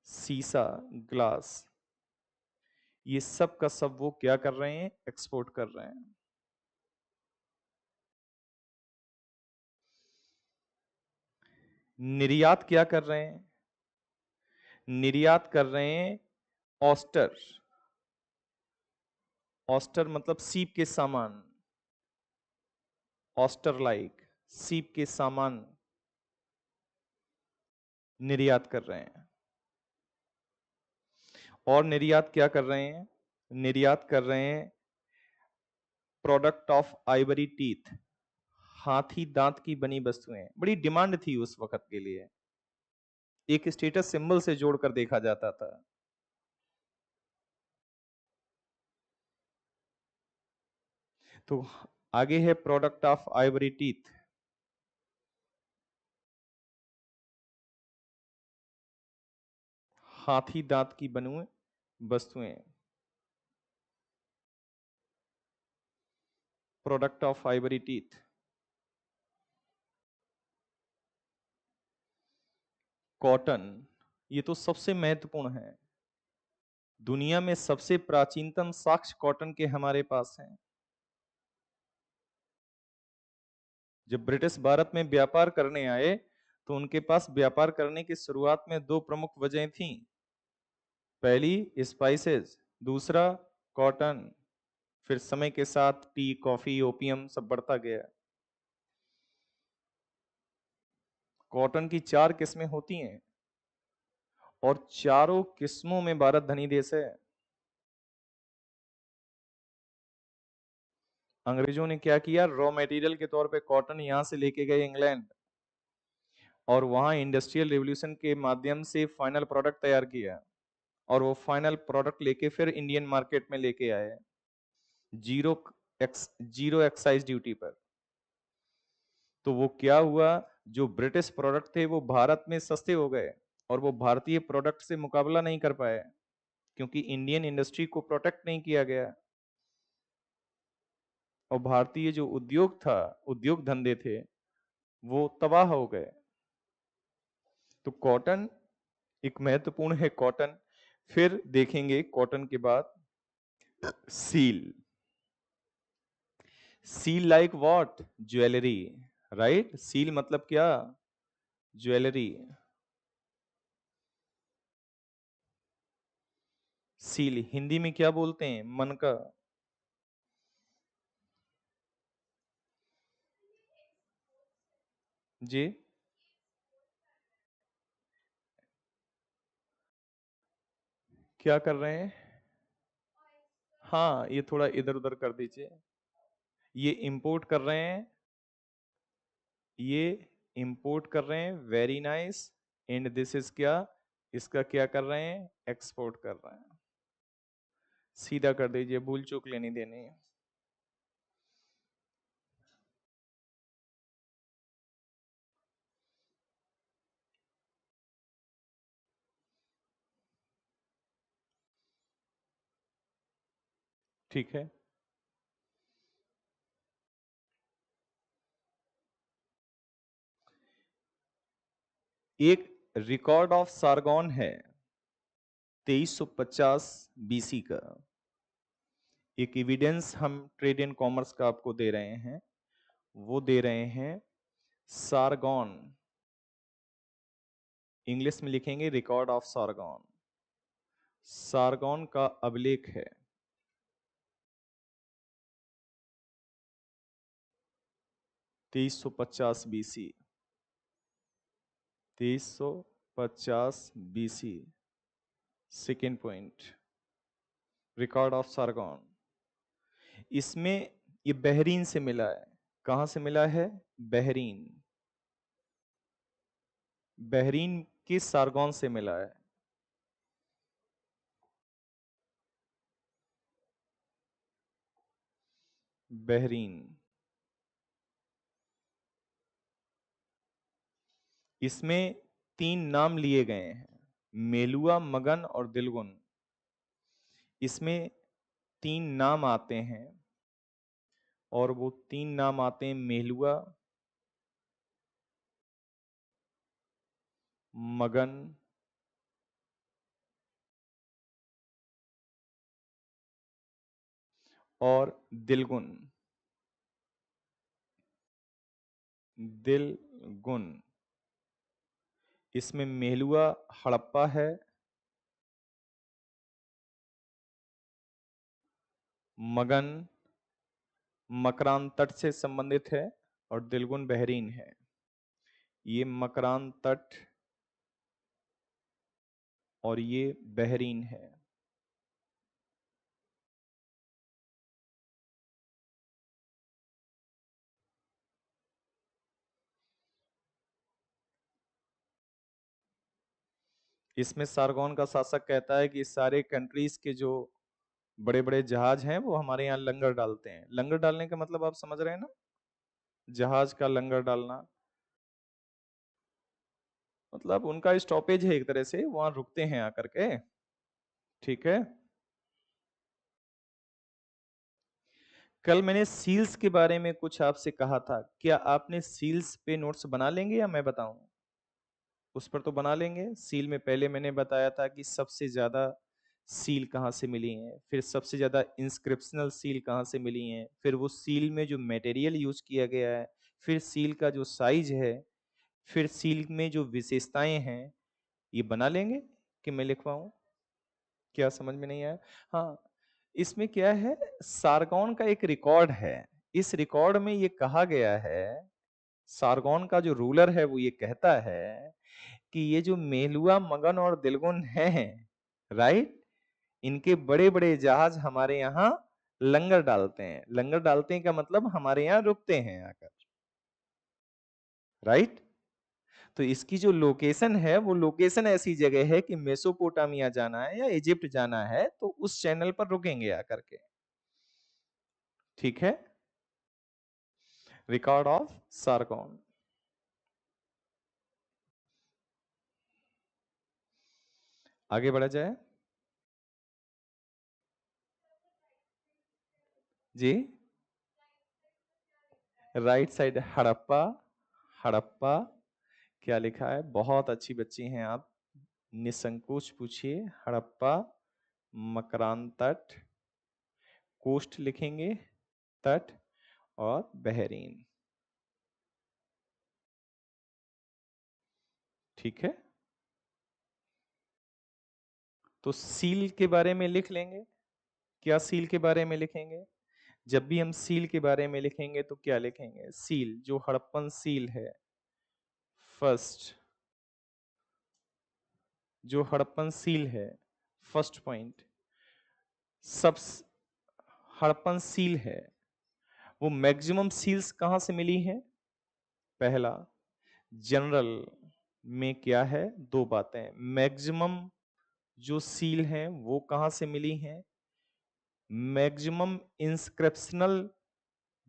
सीसा, ग्लास, ये सब का सब वो क्या कर रहे हैं? एक्सपोर्ट कर रहे हैं। निर्यात क्या कर रहे हैं? निर्यात कर रहे हैं ऑस्टर। ऑस्टर मतलब सीप के सामान, ऑस्टर लाइक सीप के सामान निर्यात कर रहे हैं। और निर्यात क्या कर रहे हैं? निर्यात कर रहे हैं प्रोडक्ट ऑफ आइवरी टीथ, हाथी दांत की बनी वस्तुएं। बड़ी डिमांड थी उस वक्त के लिए, एक स्टेटस सिंबल से जोड़कर देखा जाता था। तो आगे है प्रोडक्ट ऑफ आइवरी टीथ, हाथी दांत की बनी वस्तुएं, product of Ivory teeth. Cotton, ये तो सबसे महत्वपूर्ण है। दुनिया में सबसे प्राचीनतम साक्ष्य कॉटन के हमारे पास हैं। जब ब्रिटिश भारत में व्यापार करने आए तो उनके पास व्यापार करने की शुरुआत में दो प्रमुख वजहें थीं। पहली स्पाइसेस, दूसरा कॉटन। फिर समय के साथ टी, कॉफी, ओपियम सब बढ़ता गया। कॉटन की 4 किस्में होती हैं और चारों किस्मों में भारत धनी देश है। अंग्रेजों ने क्या किया, रॉ मटेरियल के तौर पे कॉटन यहां से लेके गए इंग्लैंड, और वहां इंडस्ट्रियल रेवोल्यूशन के माध्यम से फाइनल प्रोडक्ट तैयार किया, और वो फाइनल प्रोडक्ट लेके फिर इंडियन मार्केट में लेके आए जीरो जीरो एक्साइज ड्यूटी पर। तो वो क्या हुआ, जो ब्रिटिश प्रोडक्ट थे वो भारत में सस्ते हो गए और वो भारतीय प्रोडक्ट से मुकाबला नहीं कर पाए, क्योंकि इंडियन इंडस्ट्री को प्रोटेक्ट नहीं किया गया, और भारतीय जो उद्योग था, उद्योग धंधे थे, वो तबाह हो गए। तो कॉटन एक महत्वपूर्ण है, कॉटन। फिर देखेंगे कॉटन के बाद seal. Seal like what? Jewellery, right. Seal मतलब क्या? ज्वेलरी। सील हिंदी में क्या बोलते हैं? मन का। जी, क्या कर रहे हैं? हाँ, ये थोड़ा इधर उधर कर दीजिए। ये इंपोर्ट कर रहे हैं, ये इंपोर्ट कर रहे हैं, very nice. And this is क्या? इसका क्या कर रहे हैं? एक्सपोर्ट कर रहे हैं। सीधा कर दीजिए, भूल चूक लेनी देनी है। ठीक है। एक रिकॉर्ड ऑफ सारगॉन है 2350 बीसी का। एक एविडेंस हम ट्रेड एंड कॉमर्स का आपको दे रहे हैं, वो दे रहे हैं सारगॉन। इंग्लिश में लिखेंगे रिकॉर्ड ऑफ सारगॉन। सारगॉन का अभिलेख है 2350 BC. 2350 BC, second point, record of Sargon. इसमें ये बहरीन से मिला है। कहां से मिला है? बहरीन। बहरीन के सारगॉन से मिला है। बहरीन। इसमें 3 नाम लिए गए हैं, मेलुआ, मगन और दिलगुन। इसमें 3 नाम आते हैं, और वो 3 नाम आते हैं मेलुआ, मगन और दिलगुन। दिलगुन। इसमें मेहलुआ हड़प्पा है, मगन मकरान तट से संबंधित है और दिलगुन बहरीन है। ये मकरान तट और ये बहरीन है। इसमें सारगोन का शासक कहता है कि सारे कंट्रीज के जो बड़े बड़े जहाज हैं वो हमारे यहाँ लंगर डालते हैं। लंगर डालने का मतलब आप समझ रहे हैं ना, जहाज का लंगर डालना मतलब उनका स्टॉपेज है एक तरह से, वहां रुकते हैं आकर के। ठीक है। कल मैंने सील्स के बारे में कुछ आपसे कहा था, क्या आपने सील्स पे नोट्स बना लेंगे या मैं बताऊं? उस पर तो बना लेंगे। सील में पहले मैंने बताया था कि सबसे ज्यादा सील कहाँ से मिली हैं, फिर सबसे ज्यादा इंस्क्रिप्शनल सील कहाँ से मिली हैं, फिर वो सील में जो मटेरियल यूज किया गया है, फिर सील का जो साइज है, फिर सील में जो विशेषताएं हैं, ये बना लेंगे कि मैं लिखवाऊं? क्या समझ में नहीं आया? हाँ, इसमें क्या है, सारगोन का एक रिकॉर्ड है। इस रिकॉर्ड में ये कहा गया है, सारगोन का जो रूलर है वो ये कहता है कि ये जो मेलुआ मगन और दिलगुन हैं, राइट, इनके बड़े बड़े जहाज हमारे यहाँ लंगर डालते हैं। लंगर डालते हैं का मतलब हमारे यहाँ रुकते हैं आकर, राइट। तो इसकी जो लोकेशन है वो लोकेशन ऐसी जगह है कि मेसोपोटामिया जाना है या इजिप्ट जाना है तो उस चैनल पर रुकेंगे आकर के। ठीक है। Record of Sargon. आगे बढ़ा जाए जी। Right side Harappa. हड़प्पा क्या लिखा है? बहुत अच्छी बच्ची हैं आप, निसंकोच पूछिए। हड़प्पा, मकरान तट, कोस्ट लिखेंगे, तट और बहरीन। ठीक है। तो सील के बारे में लिख लेंगे। क्या सील के बारे में लिखेंगे? जब भी हम सील के बारे में लिखेंगे तो क्या लिखेंगे? सील, जो हड़प्पन सील है, फर्स्ट, जो हड़प्पन सील है, फर्स्ट पॉइंट, सब हड़प्पन सील है, वो मैक्सिमम सील्स कहां से मिली है? पहला, जनरल में क्या है, दो बातें, मैक्सिमम जो सील हैं वो कहां से मिली हैं, मैक्सिमम इंस्क्रिप्शनल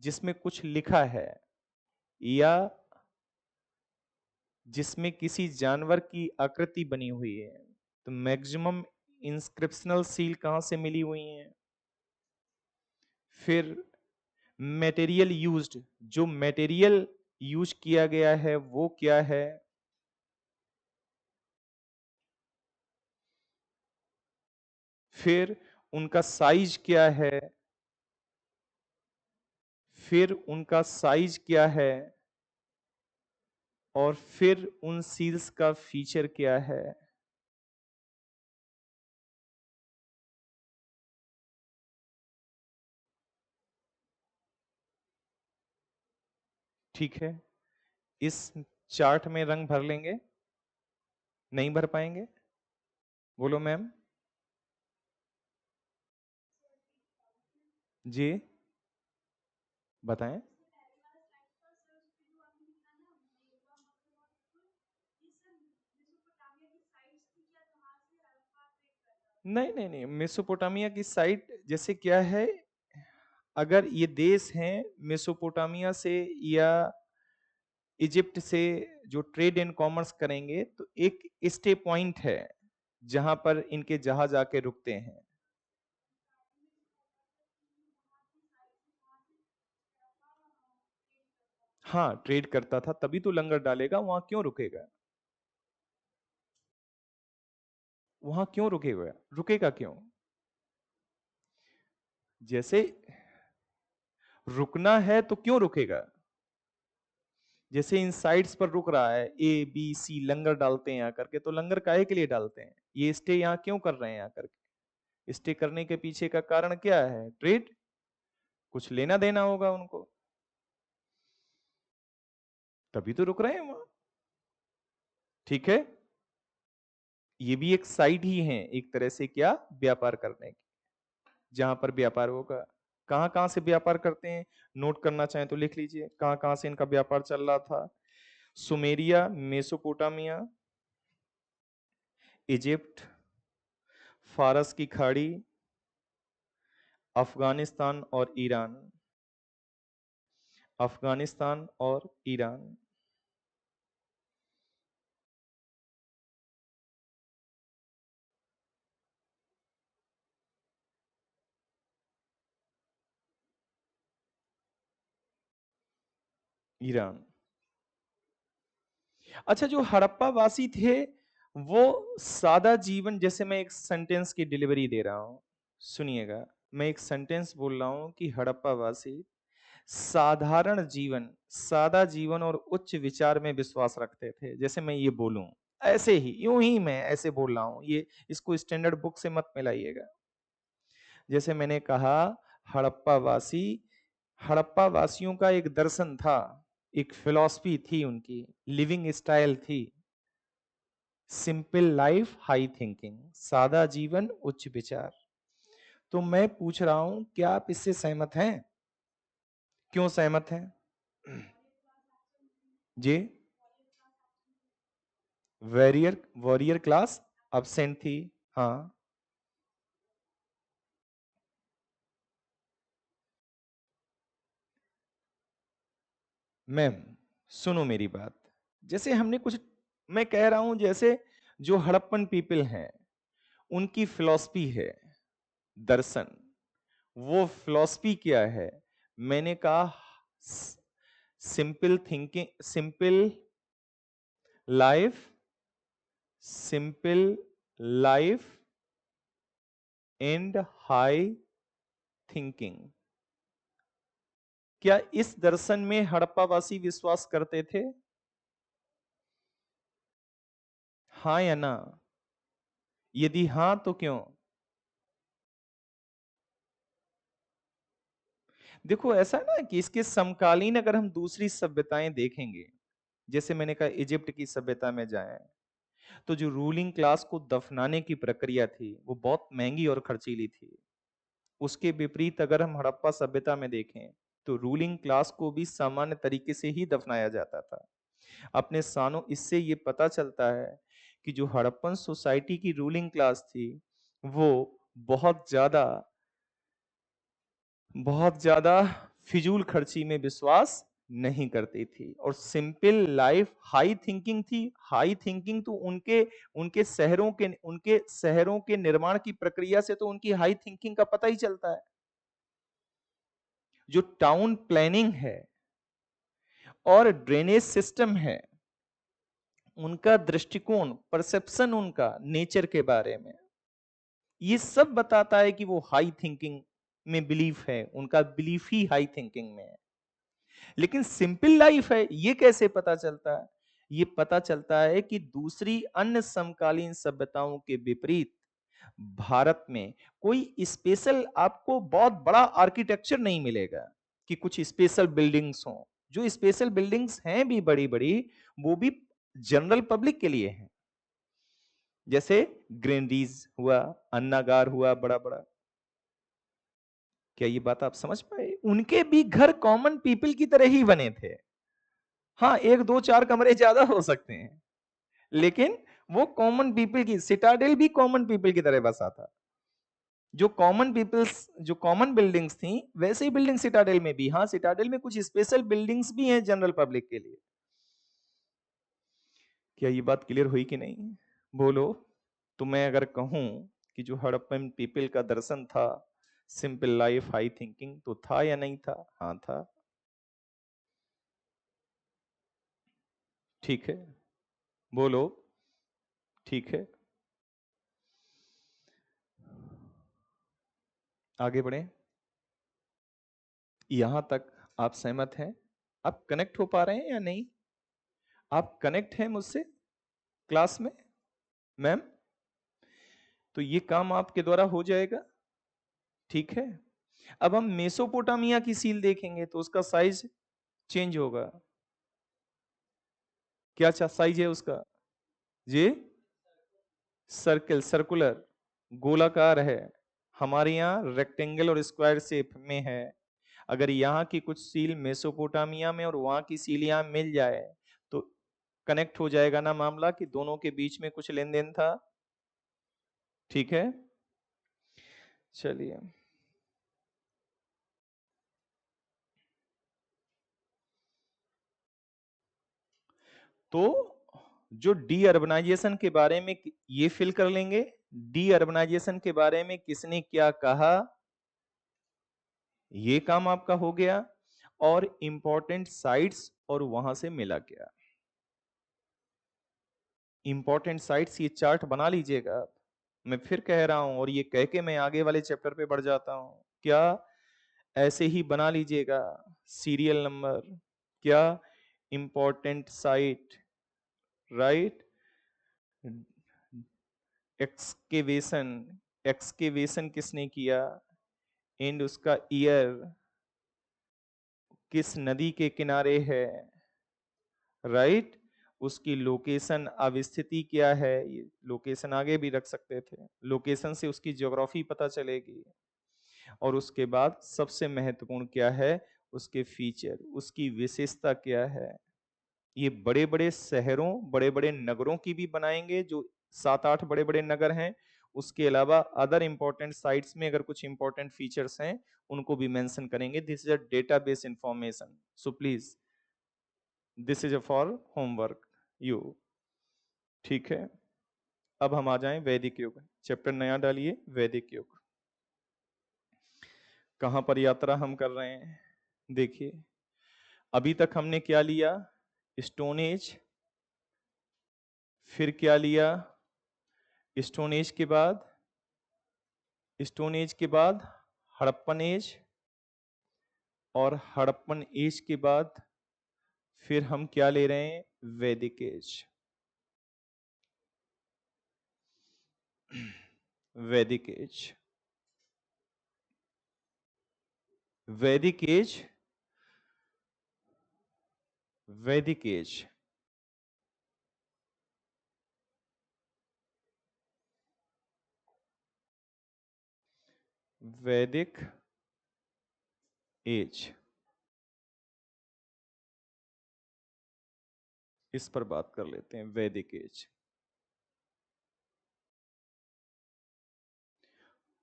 जिसमें कुछ लिखा है या जिसमें किसी जानवर की आकृति बनी हुई है, तो मैक्सिमम इंस्क्रिप्शनल सील कहां से मिली हुई हैं। फिर मटेरियल यूज्ड, जो मटेरियल यूज किया गया है वो क्या है। फिर उनका साइज क्या है। फिर उनका साइज क्या है। और फिर उन सील्स का फीचर क्या है। ठीक है। इस चार्ट में रंग भर लेंगे? नहीं भर पाएंगे? बोलो मैम। जी बताएं। नहीं नहीं नहीं, मेसोपोटामिया की साइट जैसे क्या है, अगर ये देश हैं मेसोपोटामिया से या इजिप्ट से जो ट्रेड एंड कॉमर्स करेंगे तो एक स्टे पॉइंट है जहां पर इनके जहाज आके रुकते हैं। हाँ, ट्रेड करता था तभी तो लंगर डालेगा, वहां क्यों रुकेगा? वहां क्यों रुकेगा? रुकेगा क्यों? जैसे रुकना है तो क्यों रुकेगा? जैसे इन साइड्स पर रुक रहा है, ए बी सी लंगर डालते हैं यहाँ करके, तो लंगर काहे के लिए डालते हैं? ये स्टे यहाँ क्यों कर रहे हैं यहाँ करके? स्टे करने के पीछे का कारण क्या है? ट्रेड, कुछ लेना देना होगा उनको, तभी तो रुक रहे हैं वहां। ठीक है, ये भी एक साइड ही है एक तरह से, क्या, व्यापार करने की, जहां पर व्यापार होगा। कहां कहां से व्यापार करते हैं, नोट करना चाहें तो लिख लीजिए, कहां कहां से इनका व्यापार चल रहा था। सुमेरिया, मेसोपोटामिया, इजिप्ट, फारस की खाड़ी, अफगानिस्तान और ईरान, अफगानिस्तान और ईरान। ईरान। अच्छा, जो हड़प्पा वासी थे वो सादा जीवन, जैसे मैं एक सेंटेंस की डिलीवरी दे रहा हूं, सुनिएगा, मैं एक सेंटेंस बोल रहा हूं कि हड़प्पा वासी साधारण जीवन, सादा जीवन और उच्च विचार में विश्वास रखते थे। जैसे मैं ये बोलूं, ऐसे ही, यूं ही मैं ऐसे बोल रहा हूं, ये इसको स्टैंडर्ड बुक से मत मिलाइएगा। जैसे मैंने कहा, हड़प्पा वासी, हड़प्पा वासियों का एक दर्शन था, एक फिलॉसफी थी, उनकी लिविंग स्टाइल थी, सिंपल लाइफ हाई थिंकिंग, सादा जीवन उच्च विचार। तो मैं पूछ रहा हूं, क्या आप इससे सहमत हैं? क्यों सहमत हैं जी? वॉरियर, वॉरियर क्लास अब्सेंट थी, हाँ। मैम, सुनो मेरी बात, जैसे हमने कुछ, मैं कह रहा हूं जैसे जो हड़प्पन पीपल हैं उनकी फिलॉसफी है, दर्शन, वो फिलॉसफी क्या है? मैंने कहा simple thinking, simple life, simple life and high thinking. क्या इस दर्शन में हड़प्पावासी विश्वास करते थे? हाँ या ना? यदि हाँ तो क्यों? देखो, ऐसा ना कि इसके समकालीन अगर हम दूसरी सभ्यताएं देखेंगे, जैसे मैंने कहा इजिप्ट की सभ्यता में जाएं, तो जो रूलिंग क्लास को दफनाने की प्रक्रिया थी वो बहुत महंगी और खर्चीली थी। उसके विपरीत अगर हम हड़प्पा सभ्यता में देखें, तो रूलिंग क्लास को भी सामान्य तरीके से ही दफनाया जाता था। अपने सानों, इससे ये पता चलता है कि जो हड़प्पन सोसाइटी की रूलिंग क्लास थी वो बहुत ज्यादा, बहुत ज्यादा फिजूल खर्ची में विश्वास नहीं करती थी, और सिंपल लाइफ हाई थिंकिंग थी। हाई थिंकिंग तो उनके उनके शहरों के निर्माण की प्रक्रिया से तो उनकी हाई थिंकिंग का पता ही चलता है। जो टाउन प्लानिंग है और ड्रेनेज सिस्टम है, उनका दृष्टिकोण, परसेप्शन उनका नेचर के बारे में, ये सब बताता है कि वो हाई थिंकिंग में बिलीफ है, उनका बिलीफ ही हाई थिंकिंग में है। लेकिन सिंपल लाइफ है, ये कैसे पता चलता है? ये पता चलता है कि दूसरी अन्य समकालीन सभ्यताओं के विपरीत भारत में कोई स्पेशल आपको बहुत बड़ा आर्किटेक्चर नहीं मिलेगा, कि कुछ स्पेशल बिल्डिंग्स हों। जो स्पेशल बिल्डिंग्स हैं भी बड़ी बड़ी, वो भी जनरल पब्लिक के लिए हैं। जैसे ग्रेनरीज हुआ, अन्नागार हुआ बड़ा बड़ा। क्या ये बात आप समझ पाए? उनके भी घर कॉमन पीपल की तरह ही बने थे। हाँ, एक दो चार कमरे ज्यादा हो सकते हैं, लेकिन वो कॉमन पीपल की, सिटाडेल भी कॉमन पीपल की तरह बसा था। जो कॉमन पीपल्स, जो कॉमन बिल्डिंग्स थी, वैसे ही बिल्डिंग सिटाडेल में भी, हाँ सिटाडेल में कुछ स्पेशल बिल्डिंग्स भी हैं जनरल पब्लिक के लिए। क्या ये बात क्लियर हुई कि नहीं? बोलो। तो मैं अगर कहूं कि जो हड़प्पन पीपल का दर्शन था सिंपल लाइफ हाई थिंकिंग, तो था या नहीं था? हाँ था। ठीक है, बोलो। ठीक है, आगे बढ़े। यहां तक आप सहमत हैं? आप कनेक्ट हो पा रहे हैं या नहीं? आप कनेक्ट हैं मुझसे क्लास में मैम? तो ये काम आपके द्वारा हो जाएगा, ठीक है। अब हम मेसोपोटामिया की सील देखेंगे तो उसका साइज चेंज होगा। क्या साइज है उसका? जी, सर्कल, सर्कुलर, गोलाकार है। हमारे यहाँ रेक्टेंगल और स्क्वायर शेप में है। अगर यहाँ की कुछ सील मेसोपोटामिया में और वहां की सील यहाँ मिल जाए तो कनेक्ट हो जाएगा ना मामला कि दोनों के बीच में कुछ लेन देन था, ठीक है। चलिए, तो जो डी अर्बनाइजेशन के बारे में ये फिल कर लेंगे, डी अर्बनाइजेशन के बारे में किसने क्या कहा, ये काम आपका हो गया। और इंपॉर्टेंट साइट्स और वहां से मिला क्या, इंपॉर्टेंट साइट्स ये चार्ट बना लीजिएगा आप। मैं फिर कह रहा हूं और ये कह के मैं आगे वाले चैप्टर पे बढ़ जाता हूं, क्या ऐसे ही बना लीजिएगा सीरियल नंबर, क्या important site, right, excavation, excavation किसने किया, एंड उसका ईयर किस नदी के किनारे है, राइट, उसकी लोकेशन अवस्थिति क्या है, ये लोकेशन आगे भी रख सकते थे, लोकेशन से उसकी ज्योग्राफी पता चलेगी। और उसके बाद सबसे महत्वपूर्ण क्या है, उसके फीचर, उसकी विशेषता क्या है। ये बड़े बड़े शहरों, बड़े बड़े नगरों की भी बनाएंगे, जो 7-8 बड़े बड़े नगर हैं। उसके अलावा अदर इंपॉर्टेंट साइट्स में अगर कुछ इंपॉर्टेंट फीचर्स हैं उनको भी मेंशन करेंगे। This is a database information, so please this is a for homework you, ठीक है। अब हम आ जाएं वैदिक युग, चैप्टर नया डालिए वैदिक युग। कहां पर यात्रा हम कर रहे हैं, देखिए अभी तक हमने क्या लिया, स्टोन एज, फिर क्या लिया, स्टोन एज के बाद, स्टोन एज के बाद हड़प्पन एज, और हड़प्पन एज के बाद फिर हम क्या ले रहे हैं, वैदिक एज। वैदिक एज, वैदिक एज, वैदिक एज, वैदिक एज, इस पर बात कर लेते हैं, वैदिक एज।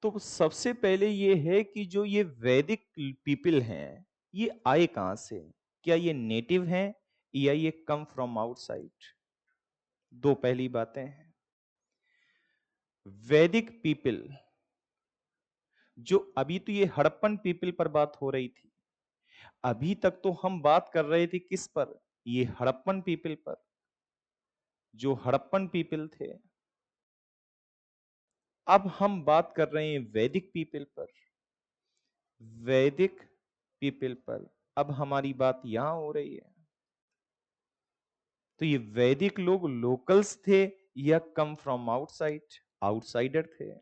तो सबसे पहले ये है कि जो ये वैदिक पीपल हैं ये आए कहां से, क्या ये नेटिव हैं या ये कम फ्रॉम आउटसाइड। दो पहली बातें हैं। वैदिक पीपल, जो अभी तो ये हड़प्पन पीपल पर बात हो रही थी, अभी तक तो हम बात कर रहे थे किस पर, ये हड़प्पन पीपल पर, जो हड़प्पन पीपल थे। अब हम बात कर रहे हैं वैदिक पीपल पर, वैदिक पीपल पर। अब हमारी बात यहां हो रही है, तो ये वैदिक लोग लोकल्स थे या कम फ्रॉम आउटसाइड, आउटसाइडर थे।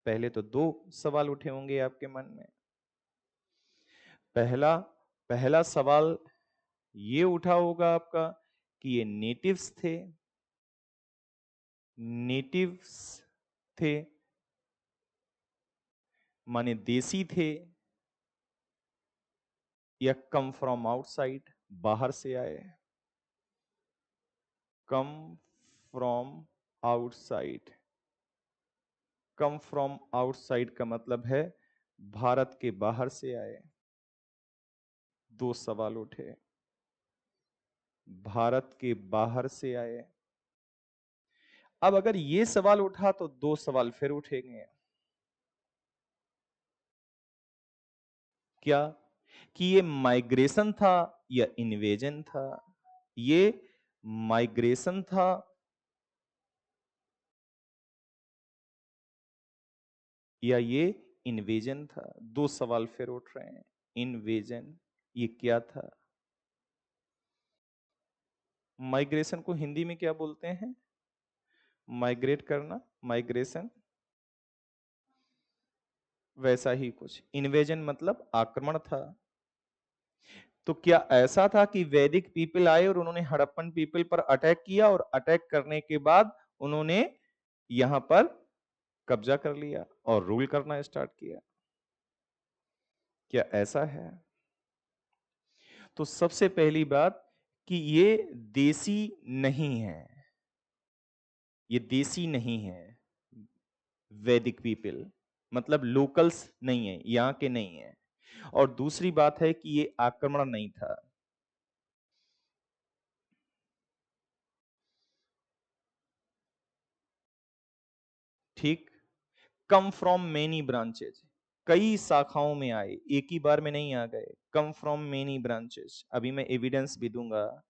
पहले तो दो सवाल उठे होंगे आपके मन में। पहला पहला सवाल ये उठा होगा आपका कि ये नेटिव्स थे, नेटिव्स थे माने देसी थे, या कम फ्रॉम आउटसाइड, बाहर से आए। Come from outside, come from outside का मतलब है भारत के बाहर से आए। दो सवाल उठे, भारत के बाहर से आए। अब अगर ये सवाल उठा तो दो सवाल फिर उठेंगे, क्या कि ये माइग्रेशन था या इन्वेजन था, ये माइग्रेशन था या ये इन्वेजन था। दो सवाल फिर उठ रहे हैं, इन्वेजन ये क्या था। माइग्रेशन को हिंदी में क्या बोलते हैं? माइग्रेट करना, माइग्रेशन। वैसा ही कुछ इन्वेजन मतलब आक्रमण था। तो क्या ऐसा था कि वैदिक पीपल आए और उन्होंने हड़प्पन पीपल पर अटैक किया और अटैक करने के बाद उन्होंने यहां पर कब्जा कर लिया और रूल करना स्टार्ट किया? क्या ऐसा है? तो सबसे पहली बात कि ये देसी नहीं है, ये देसी नहीं है। वैदिक पीपल मतलब लोकल्स नहीं है, यहां के नहीं है। और दूसरी बात है कि ये आक्रमण नहीं था। ठीक। कम फ्रॉम मेनी ब्रांचेज, कई शाखाओं में आए, एक ही बार में नहीं आ गए। कम फ्रॉम मेनी ब्रांचेस, अभी मैं एविडेंस भी दूंगा।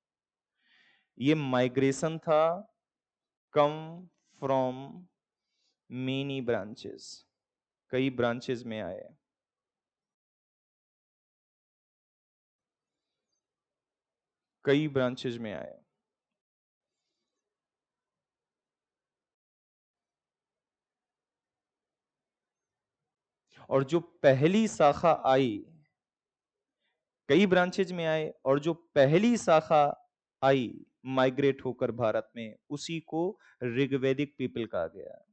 ये माइग्रेशन था, कम फ्रॉम मेनी ब्रांचेस, कई ब्रांचेस में आए। कई ब्रांचेस में आए। और जो पहली शाखा आई, कई ब्रांचेज में आए, और जो पहली शाखा आई माइग्रेट होकर भारत में, उसी को ऋग्वैदिक पीपल कहा गया।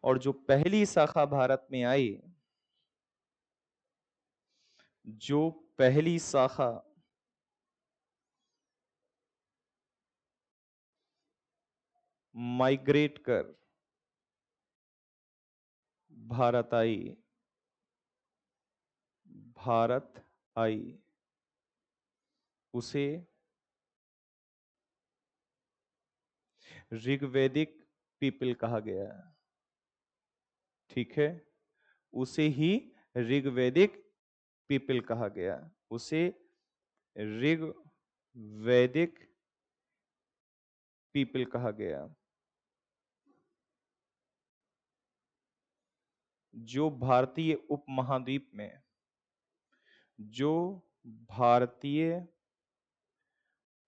और जो पहली शाखा भारत में आई, जो पहली शाखा माइग्रेट कर भारत आई, भारत आई, उसे ऋग्वैदिक पीपल कहा गया। ठीक है, उसे ही ऋग्वैदिक पीपल कहा गया, उसे ऋग्वैदिक पीपल कहा गया। जो भारतीय उपमहाद्वीप में, जो भारतीय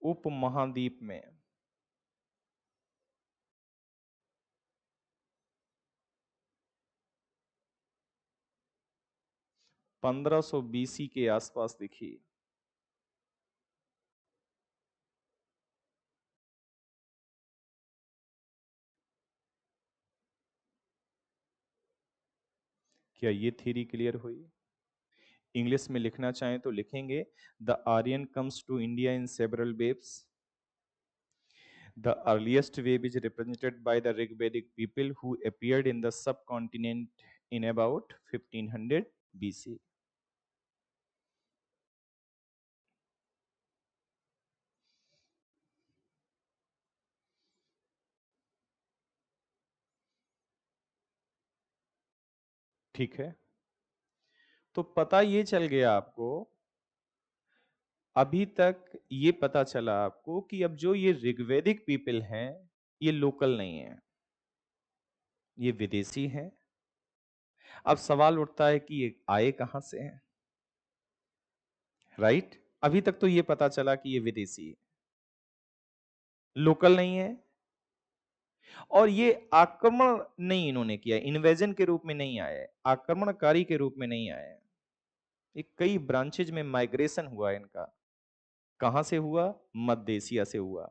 उपमहाद्वीप में 1500 बीसी के आसपास दिखी। क्या ये थ्योरी क्लियर हुई? इंग्लिश में लिखना चाहें तो लिखेंगे, the Aryan comes to India in several waves. The earliest wave is represented by the Rigvedic people who appeared in the subcontinent in about 1500 BC. ठीक है, तो पता ये चल गया आपको, अभी तक ये पता चला आपको कि अब जो ये ऋग्वैदिक पीपल हैं, ये लोकल नहीं है, ये विदेशी हैं। अब सवाल उठता है कि ये आए कहां से हैं? राइट? अभी तक तो ये पता चला कि ये विदेशी है, लोकल नहीं है। और ये आक्रमण नहीं इन्होंने किया, इन्वेजन के रूप में नहीं आए, आक्रमणकारी के रूप में नहीं आए। ये कई ब्रांचेज में माइग्रेशन हुआ इनका। कहां से हुआ? मध्य एशिया से हुआ।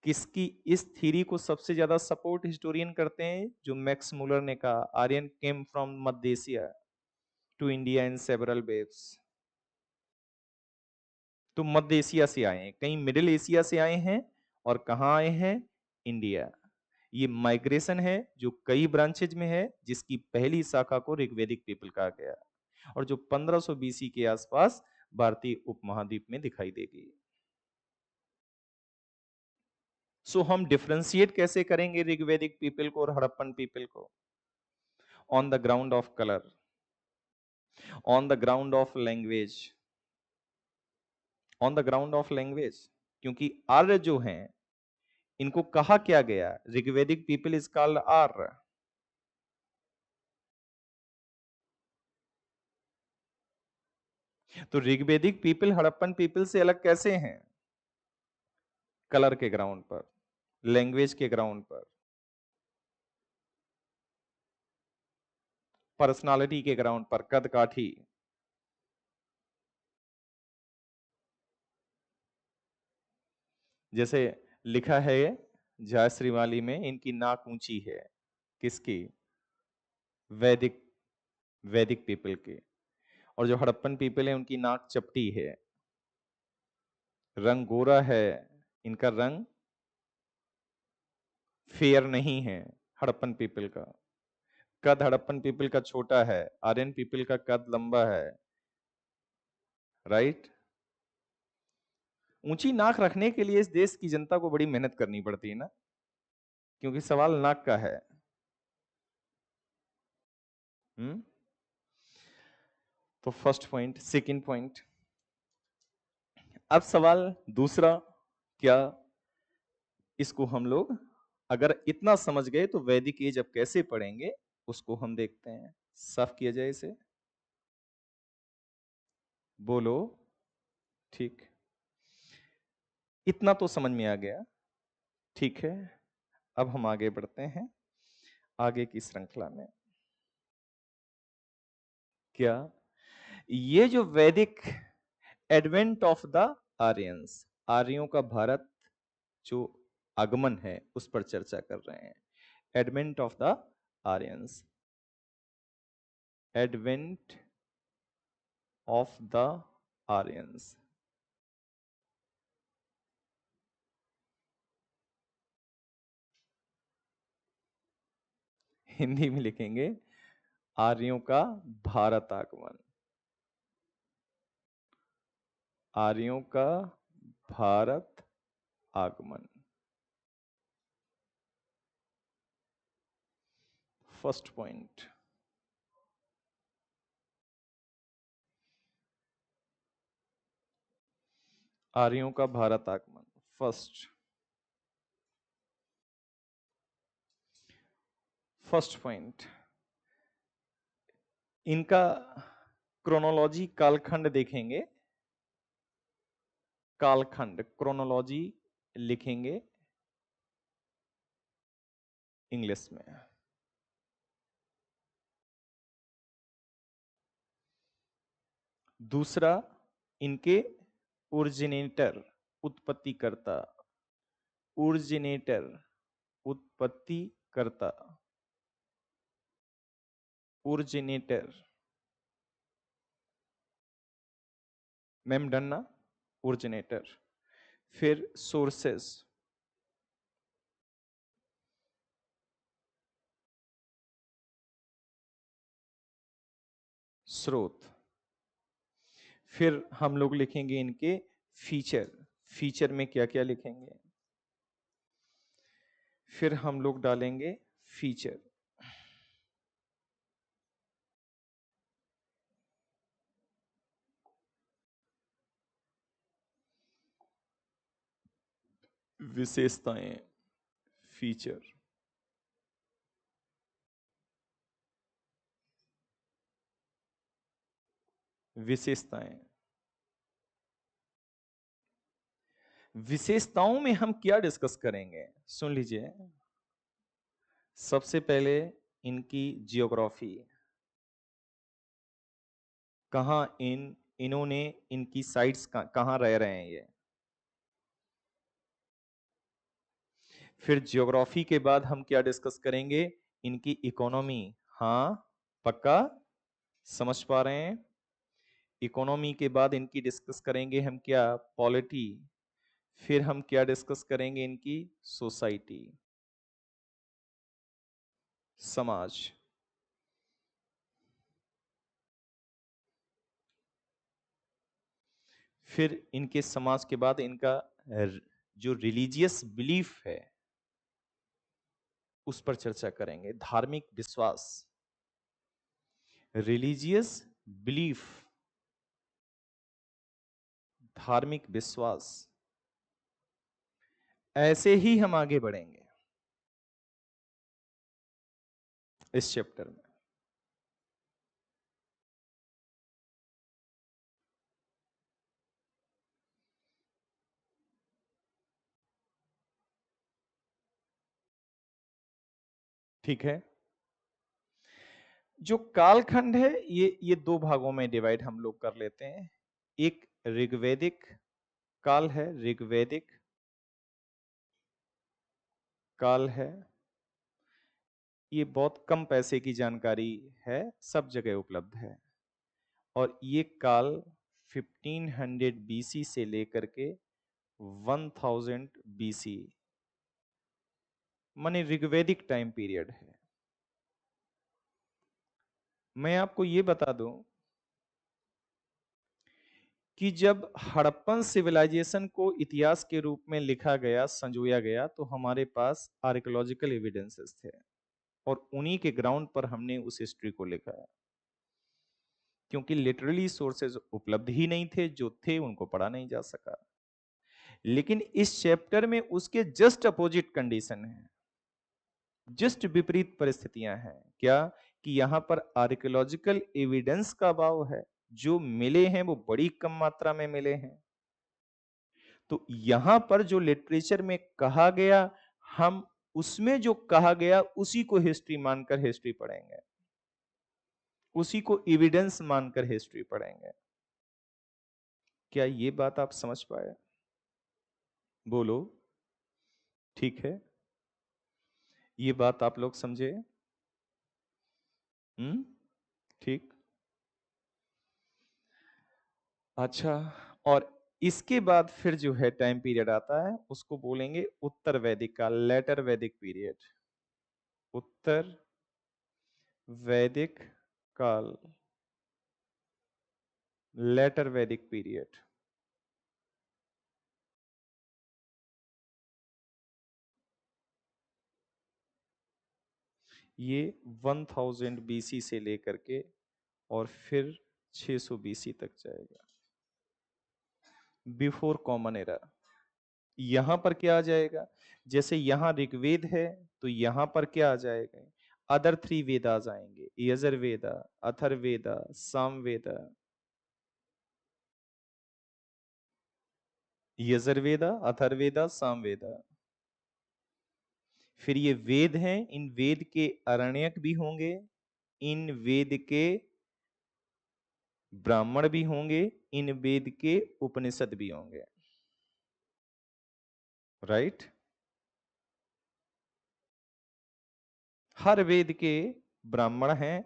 किसकी इस थ्योरी को सबसे ज्यादा सपोर्ट हिस्टोरियन करते हैं? जो मैक्स मुलर ने कहा, आर्यन केम फ्रॉम मध्य Asia to India in several waves. तो मध्य एशिया से आए हैं, कहीं मिडिल एशिया से आए हैं, और कहां आए हैं? इंडिया। ये माइग्रेशन है जो कई ब्रांचेज में है, जिसकी पहली शाखा को ऋग्वैदिक पीपल कहा गया, और जो 1500 बीसी के आसपास भारतीय उपमहाद्वीप में दिखाई देगी। सो हम डिफरेंशिएट कैसे करेंगे ऋग्वैदिक पीपल को और हड़प्पन पीपल को? On the ground of colour, on the ground of language, on the ground of language. क्योंकि आर्य जो हैं, इनको कहा क्या गया? ऋग्वैदिक पीपल इज कॉल्ड आर्य। तो ऋग्वैदिक पीपल हड़प्पन पीपल से अलग कैसे हैं? कलर के ग्राउंड पर, लैंग्वेज के ग्राउंड पर, पर्सनालिटी के ग्राउंड पर, कद काठी। जैसे लिखा है जयश्री वाली में, इनकी नाक ऊंची है, किसकी? वैदिक, वैदिक पीपल की। और जो हड़प्पन पीपल है उनकी नाक चपटी है, रंग गोरा है, इनका रंग फेयर नहीं है हड़प्पन पीपल का। कद हड़प्पन पीपल का छोटा है, आर्यन पीपल का कद लंबा है, राइट। ऊंची नाक रखने के लिए इस देश की जनता को बड़ी मेहनत करनी पड़ती है ना, क्योंकि सवाल नाक का है। तो फर्स्ट पॉइंट। सेकंड पॉइंट, अब सवाल दूसरा, क्या इसको हम लोग अगर इतना समझ गए तो वैदिक एज अब कैसे पढ़ेंगे, उसको हम देखते हैं। साफ किया जाए इसे, बोलो। ठीक, इतना तो समझ में आ गया, ठीक है। अब हम आगे बढ़ते हैं आगे की श्रृंखला में। क्या ये जो वैदिक एडवेंट ऑफ द आर्यंस, आर्यों का भारत जो आगमन है उस पर चर्चा कर रहे हैं। Advent of the Aryans, advent of the Aryans. Hindi में लिखेंगे आर्यों का भारत आगमन, आर्यों का भारत आगमन। फर्स्ट पॉइंट, आर्यों का भारत आगमन। फर्स्ट पॉइंट, इनका क्रोनोलॉजी कालखंड देखेंगे, कालखंड क्रोनोलॉजी लिखेंगे इंग्लिश में। दूसरा, इनके ओरिजिनेटर, उत्पत्तिकर्ता, ओरिजिनेटर, उत्पत्तिकर्ता, ओरिजिनेटर। मैम डन ना? ओरिजिनेटर। फिर सोर्सेस, स्रोत। फिर हम लोग लिखेंगे इनके फीचर, फीचर में क्या क्या लिखेंगे। फिर हम लोग डालेंगे फीचर, विशेषताएं, फीचर, विशेषताएं। विशेषताओं में हम क्या डिस्कस करेंगे, सुन लीजिए। सबसे पहले इनकी जियोग्राफी, कहां इन्होंने इनकी साइट्स कहां रह रहे हैं ये। फिर जियोग्राफी के बाद हम क्या डिस्कस करेंगे, इनकी इकोनॉमी। हाँ पक्का समझ पा रहे हैं? इकोनॉमी के बाद इनकी डिस्कस करेंगे हम क्या, पॉलिटी। फिर हम क्या डिस्कस करेंगे, इनकी सोसाइटी, समाज। फिर इनके समाज के बाद इनका जो रिलीजियस बिलीफ है उस पर चर्चा करेंगे, धार्मिक विश्वास, रिलीजियस बिलीफ, धार्मिक विश्वास। ऐसे ही हम आगे बढ़ेंगे इस चैप्टर में। ठीक है। जो कालखंड है ये दो भागों में डिवाइड हम लोग कर लेते हैं। एक ऋग्वैदिक काल है, ऋग्वैदिक काल है। ये बहुत कम पैसे की जानकारी है, सब जगह उपलब्ध है। और ये काल 1500 बीसी से लेकर के 1000 बीसी माने ऋग्वैदिक टाइम पीरियड है। मैं आपको ये बता दूं कि जब हड़प्पन सिविलाइजेशन को इतिहास के रूप में लिखा गया, संजोया गया, तो हमारे पास आर्कियोलॉजिकल एविडेंसेस थे और उन्हीं के ग्राउंड पर हमने उस हिस्ट्री को लिखा है, क्योंकि लिटरली सोर्सेज उपलब्ध ही नहीं थे, जो थे उनको पढ़ा नहीं जा सका। लेकिन इस चैप्टर में उसके जस्ट अपोजिट कंडीशन है, जस्ट विपरीत परिस्थितियां हैं। क्या कि यहां पर आर्कियोलॉजिकल एविडेंस का अभाव है, जो मिले हैं वो बड़ी कम मात्रा में मिले हैं। तो यहां पर जो लिटरेचर में कहा गया, हम उसमें जो कहा गया उसी को हिस्ट्री मानकर हिस्ट्री पढ़ेंगे, उसी को एविडेंस मानकर हिस्ट्री पढ़ेंगे। क्या ये बात आप समझ पाए? बोलो। ठीक है, ये बात आप लोग समझे? ठीक। अच्छा, और इसके बाद फिर जो है टाइम पीरियड आता है, उसको बोलेंगे उत्तर वैदिक काल, लेटर वैदिक पीरियड। उत्तर वैदिक काल, लेटर वैदिक पीरियड। ये 1000 बीसी से लेकर के और फिर 600 बीसी तक जाएगा, बिफोर कॉमन एरा। यहां पर क्या आ जाएगा? जैसे यहां ऋग्वेद है, तो यहां पर क्या आ जाएगा? अदर 3 वेदास आएंगे, यजुर्वेदा, अथर्ववेदा, सामवेदा। यजुर्वेदा, अथर्ववेदा, सामवेदा। फिर ये वेद हैं, इन वेद के अरण्यक भी होंगे, इन वेद के ब्राह्मण भी होंगे, इन वेद के उपनिषद भी होंगे। राइट? हर वेद के ब्राह्मण हैं,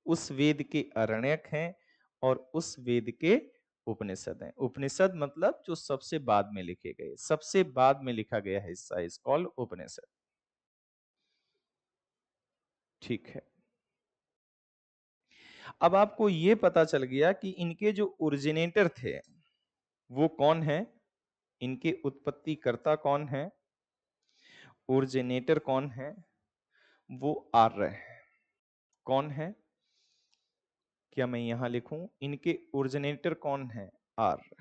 उस वेद के अरण्यक हैं, और उस वेद के उपनिषद हैं। उपनिषद मतलब जो सबसे बाद में लिखे गए, सबसे बाद में लिखा गया हिस्सा इज कॉल्ड उपनिषद। ठीक है। अब आपको यह पता चल गया कि इनके जो ओरिजिनेटर थे वो कौन है, इनके उत्पत्तिकर्ता कौन है, ओरिजिनेटर कौन है, वो आर्य है। कौन है? क्या मैं यहां लिखूं इनके ओरिजिनेटर कौन है? Arya.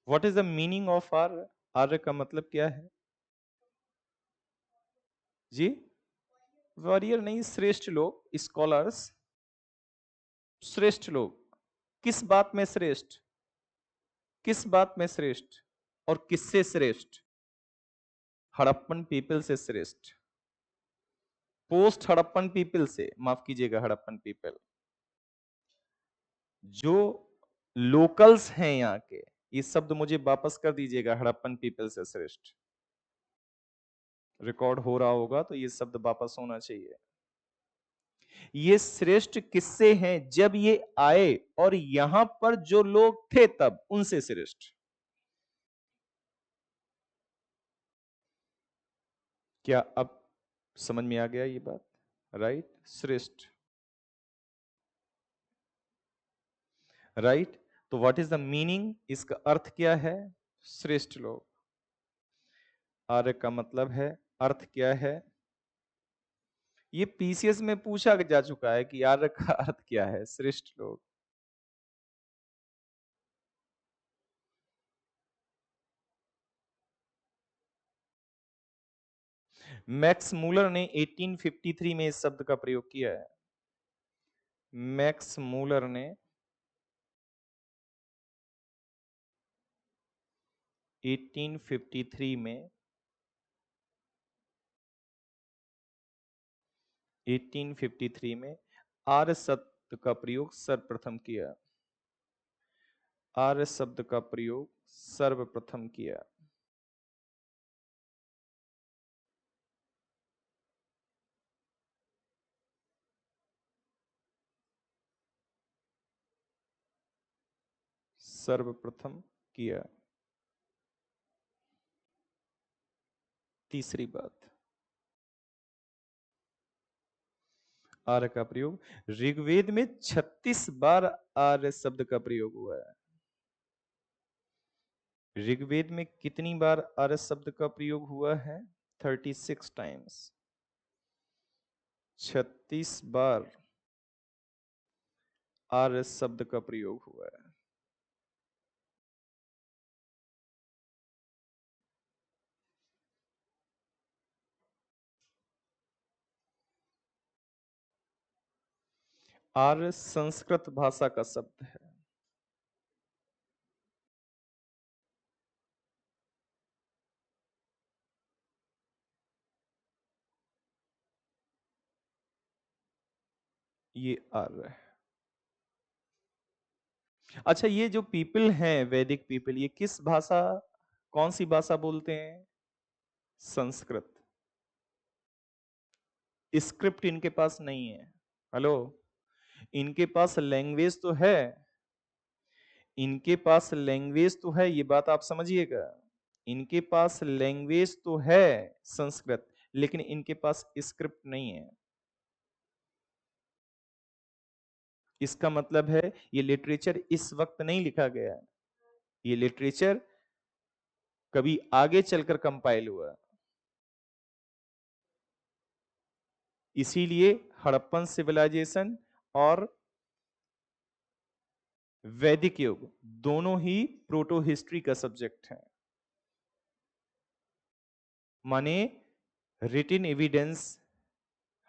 What is the meaning of Arya? Arya का मतलब क्या है जी? वॉरियर नहीं, श्रेष्ठ लोग, स्कॉलर्स, श्रेष्ठ लोग। किस बात में श्रेष्ठ? किस बात में श्रेष्ठ और किससे श्रेष्ठ? हड़प्पन पीपल से श्रेष्ठ, पोस्ट हड़प्पन पीपल से, माफ कीजिएगा, हड़प्पन पीपल जो लोकल्स हैं यहाँ के। ये शब्द मुझे वापस कर दीजिएगा, हड़प्पन पीपल से श्रेष्ठ। रिकॉर्ड हो रहा होगा तो ये शब्द वापस होना चाहिए। ये श्रेष्ठ किससे हैं? जब ये आए और यहां पर जो लोग थे तब, उनसे श्रेष्ठ। क्या अब समझ में आ गया ये बात? राइट, श्रेष्ठ। राइट, तो व्हाट इज द मीनिंग? इसका अर्थ क्या है? श्रेष्ठ लोग। आर्य का मतलब है, अर्थ क्या है? ये पीसीएस में पूछा जा चुका है कि आर्य का अर्थ क्या है? श्रेष्ठ लोग। मैक्स मूलर ने 1853 में इस शब्द का प्रयोग किया है। मैक्स मूलर ने 1853 में 1853 में आर्य शब्द का प्रयोग सर्वप्रथम किया। आर्य शब्द का प्रयोग सर्वप्रथम किया। सर्वप्रथम किया। तीसरी बात, आर्य का प्रयोग ऋग्वेद में 36 बार आर्य शब्द का प्रयोग हुआ है। ऋग्वेद में कितनी बार आर्य शब्द का प्रयोग हुआ है? 36 टाइम्स। 36 बार आर्य शब्द का प्रयोग हुआ है। आर्य संस्कृत भाषा का शब्द है। ये आर्य है। अच्छा, ये जो पीपल हैं, वैदिक पीपल, ये किस भाषा, कौन सी भाषा बोलते हैं? संस्कृत। स्क्रिप्ट इनके पास नहीं है। हेलो, इनके पास लैंग्वेज तो है, इनके पास लैंग्वेज तो है, ये बात आप समझिएगा। इनके पास लैंग्वेज तो है संस्कृत, लेकिन इनके पास स्क्रिप्ट नहीं है। इसका मतलब है ये लिटरेचर इस वक्त नहीं लिखा गया, ये लिटरेचर कभी आगे चलकर कंपाइल हुआ। इसीलिए हड़प्पन सिविलाइजेशन और वैदिक युग दोनों ही प्रोटो हिस्ट्री का सब्जेक्ट है। माने रिटिन एविडेंस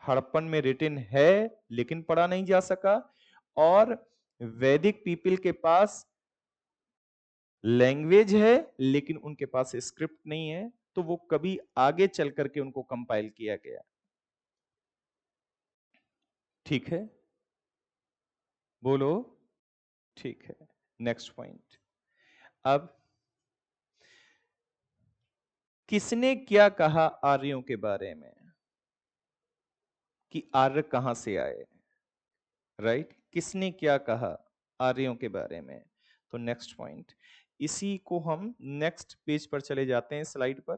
हड़प्पन में रिटिन है, लेकिन पढ़ा नहीं जा सका, और वैदिक पीपल के पास लैंग्वेज है लेकिन उनके पास स्क्रिप्ट नहीं है, तो वो कभी आगे चल करके उनको कंपाइल किया गया। ठीक है, बोलो। ठीक है, नेक्स्ट पॉइंट। अब किसने क्या कहा आर्यों के बारे में, कि आर्य कहां से आए? राइट, किसने क्या कहा आर्यों के बारे में? तो नेक्स्ट पॉइंट, इसी को हम नेक्स्ट पेज पर चले जाते हैं, स्लाइड पर।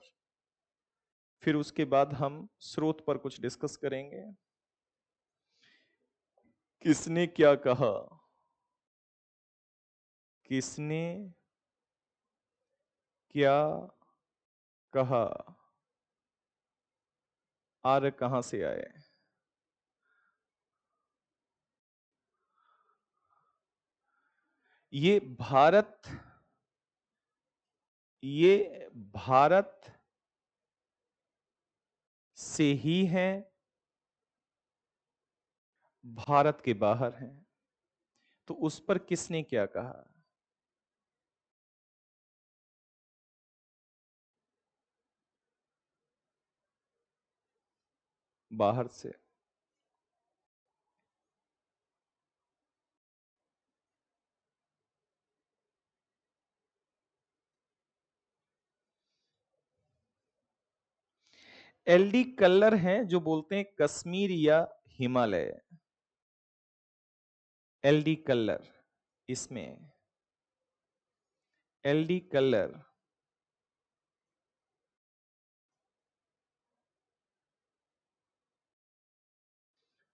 फिर उसके बाद हम स्रोत पर कुछ डिस्कस करेंगे। किसने क्या कहा, किसने क्या कहा, आर्य कहां से आए? ये भारत, ये भारत से ही हैं, भारत के बाहर हैं? तो उस पर किसने क्या कहा? बाहर से। एलडी कलर हैं जो बोलते हैं कश्मीर या हिमालय। एलडी कलर, इसमें एलडी कलर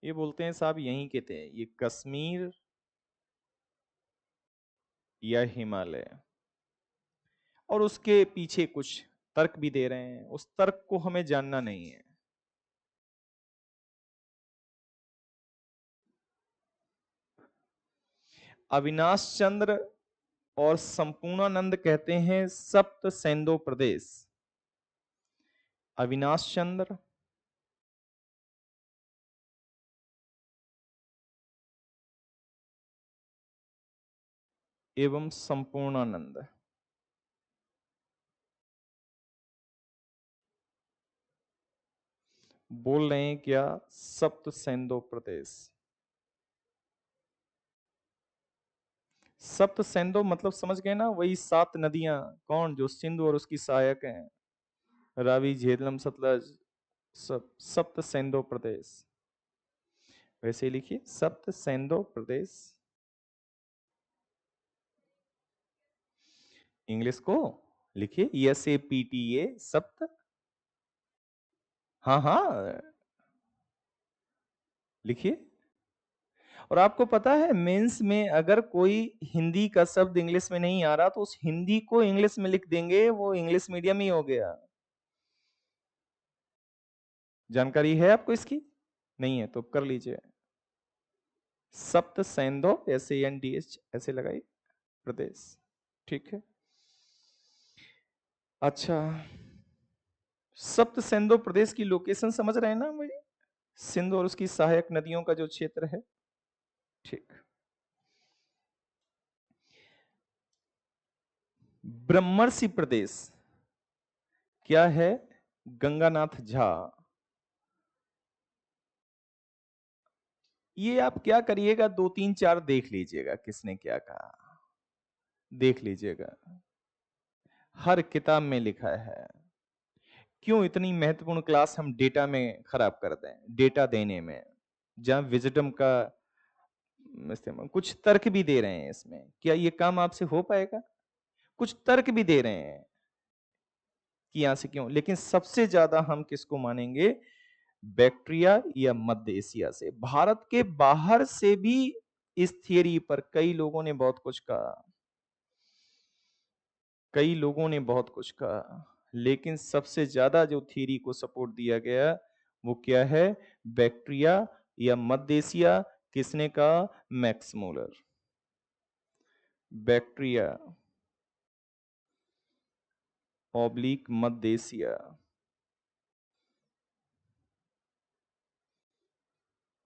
ये बोलते हैं साहब यहीं के थे, ये कश्मीर या हिमालय। और उसके पीछे कुछ तर्क भी दे रहे हैं, उस तर्क को हमें जानना नहीं है। अविनाश चंद्र और संपूर्णानंद कहते हैं सप्त सैंदो प्रदेश। अविनाश चंद्र एवं संपूर्णानंद। बोल रहे हैं क्या? सप्त सेंदो प्रदेश। सप्त सेंदो मतलब समझ गए ना, वही 7 नदियां। कौन? जो सिंधु और उसकी सहायक हैं, रावी, झेलम, सतलज, सप्त सेंदो प्रदेश। वैसे लिखिए सप्त सेंदो प्रदेश। इंग्लिश को लिखिए SAPTA सप्त। हाँ हाँ लिखिए। और आपको पता है मेंस में अगर कोई हिंदी का शब्द इंग्लिश में नहीं आ रहा तो उस हिंदी को इंग्लिश में लिख देंगे, वो इंग्लिश मीडियम ही हो गया। जानकारी है आपको इसकी? नहीं है तो कर लीजिए। सप्त सेंदो SANDH ऐसे लगाइए प्रदेश। ठीक है। अच्छा, सप्त सेंदो प्रदेश की लोकेशन समझ रहे हैं ना मुझे? सिंध और उसकी सहायक नदियों का जो क्षेत्र है। ठीक। ब्रह्मर्षि प्रदेश क्या है? गंगानाथ झा। ये आप क्या करिएगा, 2 3 4 देख लीजिएगा किसने क्या कहा, देख लीजिएगा। हर किताब में लिखा है। क्यों इतनी महत्वपूर्ण क्लास हम डेटा में खराब कर दें, डेटा देने में, जहां विजडम का इस्तेमाल, कुछ तर्क भी दे रहे हैं इसमें, क्या ये काम आपसे हो पाएगा? कुछ तर्क भी दे रहे हैं कि यहां से क्यों, लेकिन सबसे ज्यादा हम किसको मानेंगे? बैक्टीरिया या मध्य एशिया से। भारत के बाहर से भी इस थियरी पर कई लोगों ने बहुत कुछ कहा, कई लोगों ने बहुत कुछ कहा, लेकिन सबसे ज्यादा जो थियरी को सपोर्ट दिया गया वो क्या है? बैक्टीरिया या मध्य एशिया। किसने कहा? Max Muller. बैक्टीरिया ऑब्लिक मध्य एशिया।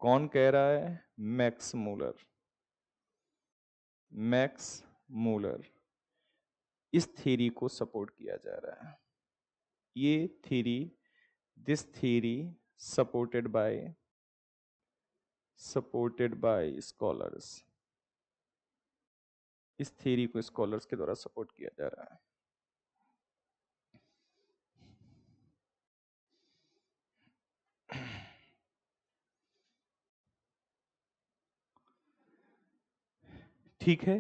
कौन कह रहा है? Max Muller. Max Muller. इस थ्योरी को सपोर्ट किया जा रहा है। ये theory, this theory supported by scholars. इस थ्योरी को स्कॉलर्स के द्वारा सपोर्ट किया जा रहा है। ठीक है।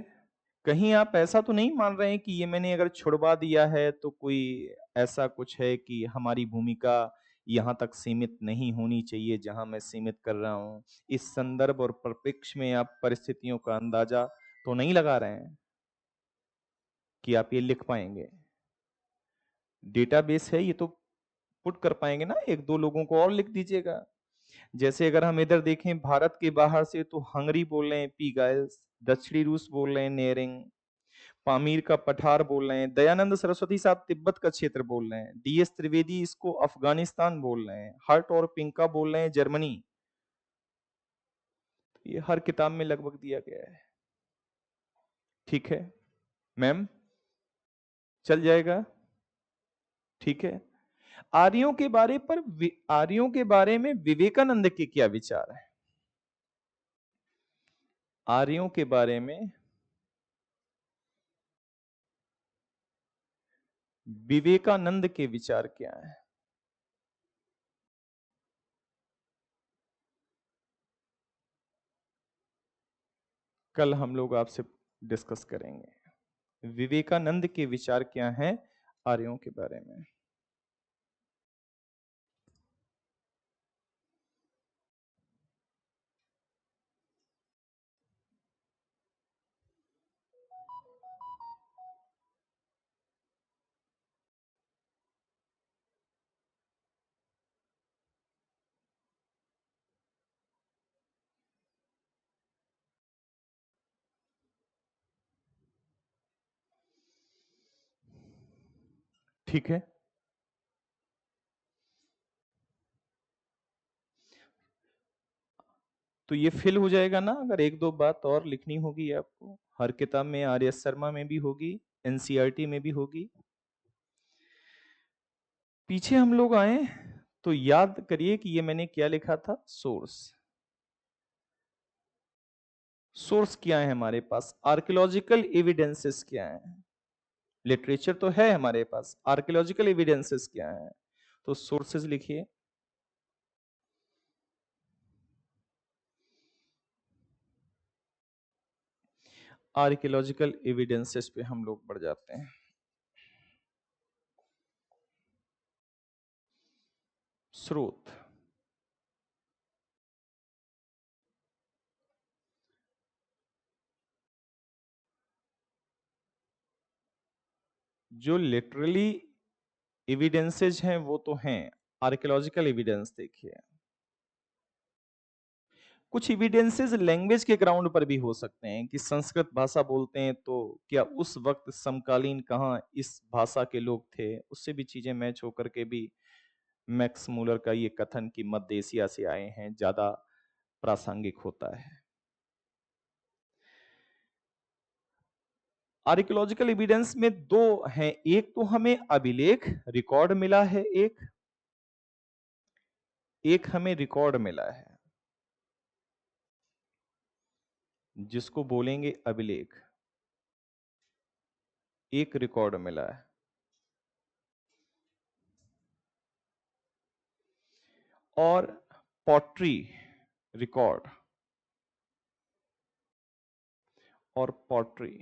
कहीं आप ऐसा तो नहीं मान रहे हैं कि ये मैंने अगर छुड़वा दिया है तो कोई ऐसा कुछ है कि हमारी भूमिका यहां तक सीमित नहीं होनी चाहिए जहां मैं सीमित कर रहा हूं? इस संदर्भ और परिप्रेक्ष्य में आप परिस्थितियों का अंदाजा तो नहीं लगा रहे हैं कि आप ये लिख पाएंगे? डेटाबेस है ये तो पुट कर पाएंगे ना, 1 2 लोगों को और लिख दीजिएगा। जैसे अगर हम इधर देखें भारत के बाहर से तो हंगरी बोल रहे हैं पीगाइल्स, दक्षिणी रूस बोल रहे हैं नेरिंग, पामीर का पठार बोल रहे हैं, दयानंद सरस्वती साहब तिब्बत का क्षेत्र बोल रहे हैं, DS त्रिवेदी इसको अफगानिस्तान बोल रहे हैं, हर्ट और पिंका बोल रहे हैं जर्मनी। ये हर किताब में लगभग दिया गया है। ठीक है मैम, चल जाएगा। ठीक है। आर्यों के बारे में विवेकानंद के क्या विचार है? आर्यों के बारे में विवेकानंद के विचार क्या है? कल हम लोग आपसे डिस्कस करेंगे विवेकानंद के विचार क्या हैं आर्यों के बारे में। ठीक है। तो ये फिल हो जाएगा ना, अगर 1 2 बात और लिखनी होगी आपको, हर किताब में, RS शर्मा में भी होगी, NCERT में भी होगी। पीछे हम लोग आए तो याद करिए कि ये मैंने क्या लिखा था, सोर्स। सोर्स क्या है हमारे पास, आर्कियोलॉजिकल एविडेंसेस क्या है, लिटरेचर तो है हमारे पास, आर्कियोलॉजिकल एविडेंसेस क्या है, तो सोर्सेज लिखिए। आर्कियोलॉजिकल एविडेंसेस पे हम लोग बढ़ जाते हैं। स्रोत, जो लिटरली एविडेंसेज हैं वो तो हैं, आर्कियोलॉजिकल एविडेंस देखिए। कुछ एविडेंसेस लैंग्वेज के ग्राउंड पर भी हो सकते हैं कि संस्कृत भाषा बोलते हैं तो क्या उस वक्त समकालीन कहाँ इस भाषा के लोग थे, उससे भी चीजें मैच होकर के भी मैक्स मूलर का ये कथन कि मध्य एशिया से आए हैं ज्यादा प्रासंगिक होता है। आर्कियोलॉजिकल एविडेंस में दो हैं, एक तो हमें अभिलेख रिकॉर्ड मिला है, एक हमें रिकॉर्ड मिला है जिसको बोलेंगे अभिलेख, एक रिकॉर्ड मिला है। और पॉटरी रिकॉर्ड, और पॉटरी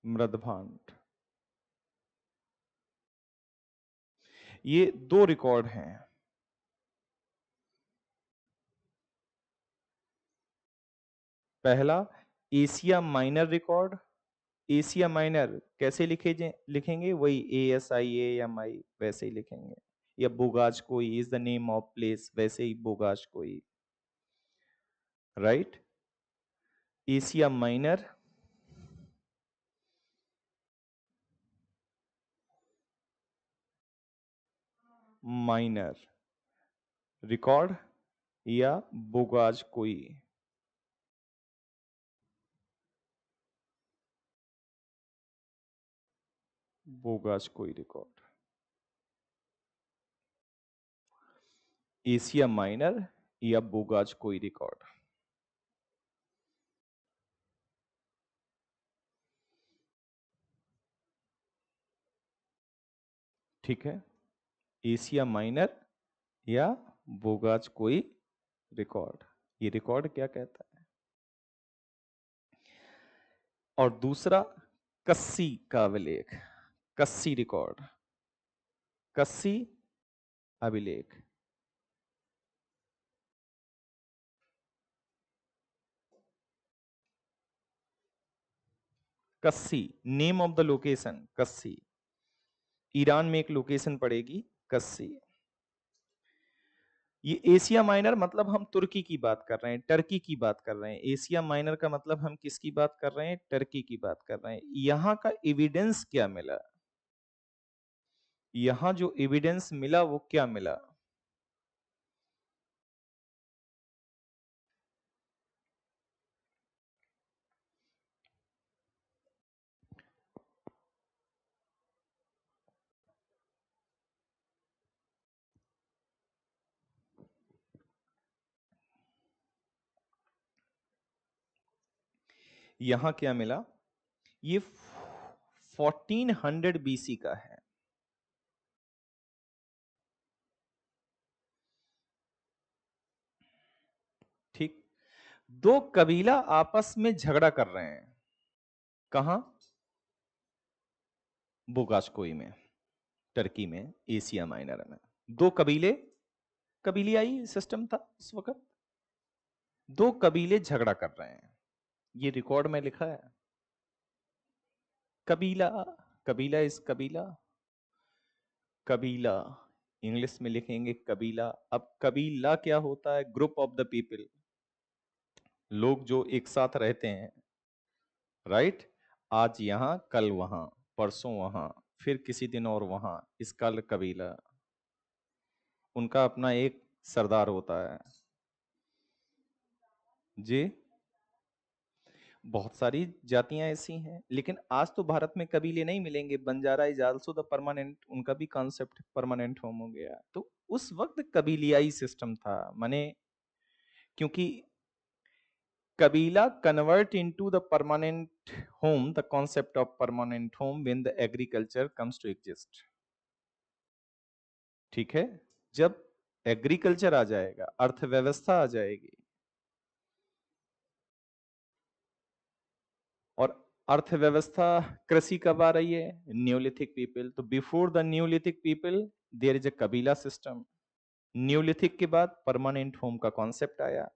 मृदभांड, ये दो रिकॉर्ड हैं। पहला Asia minor record, Asia minor कैसे लिखेंगे, वही ASIAMI वैसे ही लिखेंगे, या बोगाज कोई is the name of place, वैसे ही बोगाज कोई, right. Asia minor, minor record या बोगाज कोई, बोगाज कोई रिकॉर्ड, एशिया माइनर या बोगाज कोई रिकॉर्ड। ठीक है, एशिया माइनर या बोगाज कोई रिकॉर्ड, ये रिकॉर्ड क्या कहता है। और दूसरा कस्सी का अभिलेख, कस्सी रिकॉर्ड, कस्सी अभिलेख। Kassi name of the location, Kassi Iran में एक लोकेशन पड़ेगी कस्सी। ये एशिया माइनर मतलब हम तुर्की की बात कर रहे हैं, टर्की की बात कर रहे हैं। एशिया माइनर का मतलब हम किसकी बात कर रहे हैं, टर्की की बात कर रहे हैं। यहां का एविडेंस क्या मिला, यहां जो एविडेंस मिला वो क्या मिला, यहां क्या मिला, ये 1400 BC का है। ठीक, दो कबीला आपस में झगड़ा कर रहे हैं, कहां, बोगाशकोई में, टर्की में, एशिया माइनर में। दो कबीले, कबीलियाई सिस्टम था उस वक्त, दो कबीले झगड़ा कर रहे हैं, ये रिकॉर्ड में लिखा है। कबीला, कबीला इस कबीला, कबीला इंग्लिश में लिखेंगे कबीला। अब कबीला क्या होता है, ग्रुप ऑफ द पीपल, लोग जो एक साथ रहते हैं, राइट। आज यहां कल वहां, परसों वहां, फिर किसी दिन और वहां, इसका कबीला, उनका अपना एक सरदार होता है जी। बहुत सारी जातियां ऐसी हैं, लेकिन आज तो भारत में कबीले नहीं मिलेंगे। Banjara is also the permanent, उनका भी कॉन्सेप्ट परमानेंट होम हो गया। तो उस वक्त कबीलियाई सिस्टम था, माने क्योंकि कबीला convert into the permanent home, the concept of permanent home when the agriculture comes to exist. ठीक है, जब एग्रीकल्चर आ जाएगा, अर्थव्यवस्था आ जाएगी, और अर्थव्यवस्था कृषि कब आ रही है? Neolithic people. तो before the neolithic people there is a कबीला सिस्टम। न्यूलिथिक के बाद परमानेंट होम का कॉन्सेप्ट आया।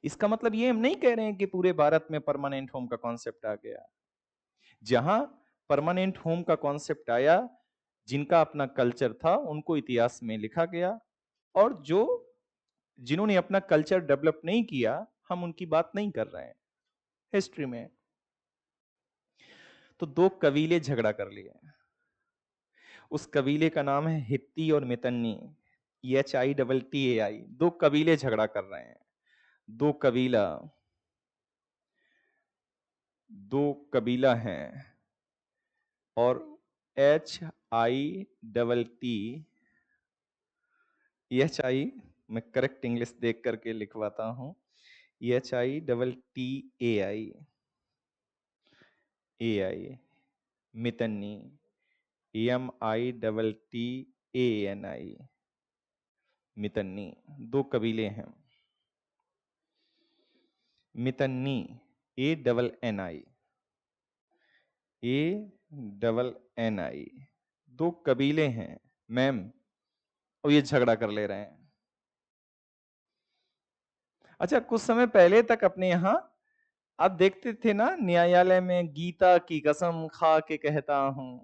इसका मतलब ये हम नहीं कह रहे हैं कि पूरे भारत में परमानेंट होम का कॉन्सेप्ट आ गया। जहां परमानेंट होम का कॉन्सेप्ट आया, जिनका अपना कल्चर था उनको इतिहास में लिखा गया, और जो जिन्होंने अपना कल्चर डेवलप नहीं किया, हम उनकी बात नहीं कर रहे हैं हिस्ट्री में। तो दो कबीले झगड़ा कर लिए। उस कबीले का नाम है हित्ती और मितन्नी, HITTAI। दो कबीले झगड़ा कर रहे हैं। दो कबीला दो कबीला हैं, और HI मैं करेक्ट इंग्लिश देख करके लिखवाता हूं, HITTAI मितन्नी, MITTANI मितन्नी। दो कबीले हैं। मितन्नी ANNI, दो कबीले हैं मैम, और ये झगड़ा कर ले रहे हैं। अच्छा, कुछ समय पहले तक अपने यहाँ आप देखते थे ना, न्यायालय में गीता की कसम खा के कहता हूं,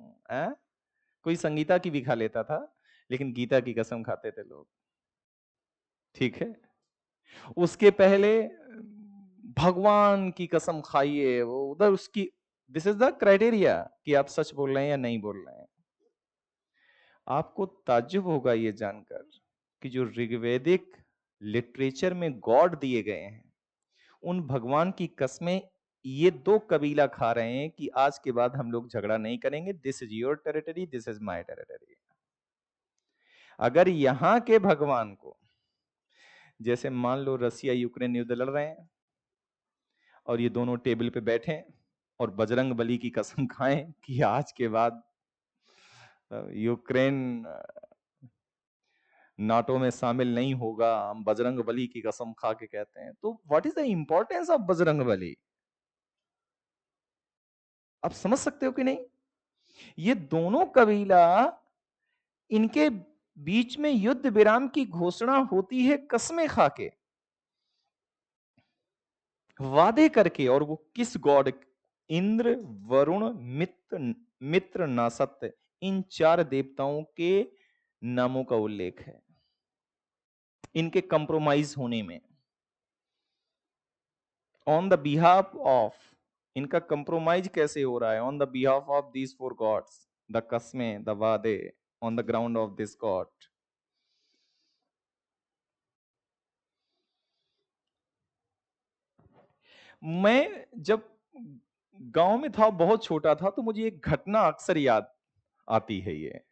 कोई संगीता की भी खा लेता था, लेकिन गीता की कसम खाते थे लोग। ठीक है, उसके पहले भगवान की कसम खाइए, वो उधर उसकी, दिस इज द क्राइटेरिया कि आप सच बोल रहे हैं या नहीं बोल रहे हैं। आपको ताज्जुब होगा ये जानकर कि जो ऋग्वेदिक लिटरेचर में गॉड दिए गए हैं, उन भगवान की कसमें ये दो कबीला खा रहे हैं कि आज के बाद हम लोग झगड़ा नहीं करेंगे, this is your territory, this is my territory. अगर यहां के भगवान को, जैसे मान लो रसिया यूक्रेन युद्ध लड़ रहे हैं, और ये दोनों टेबल पे बैठे और बजरंग बली की कसम खाएं कि आज के बाद यूक्रेन नाटो में शामिल नहीं होगा, हम बजरंग बली की कसम खा के कहते हैं, तो what is the importance of Bajrang Bali? आप समझ सकते हो कि नहीं? ये दोनों कबीला, इनके बीच में युद्ध विराम की घोषणा होती है कसमें खा के, वादे करके। और वो किस गॉड? इंद्र, वरुण, मित्र नासत्य, इन चार देवताओं के नामों का उल्लेख है इनके कंप्रोमाइज होने में। ऑन द बिहाफ ऑफ, इनका कंप्रोमाइज कैसे हो रहा है? On the behalf of these four gods, the कसमें, द वादे, on the ground of this god. मैं जब गांव में था, बहुत छोटा था, तो मुझे एक घटना अक्सर याद आती है, ये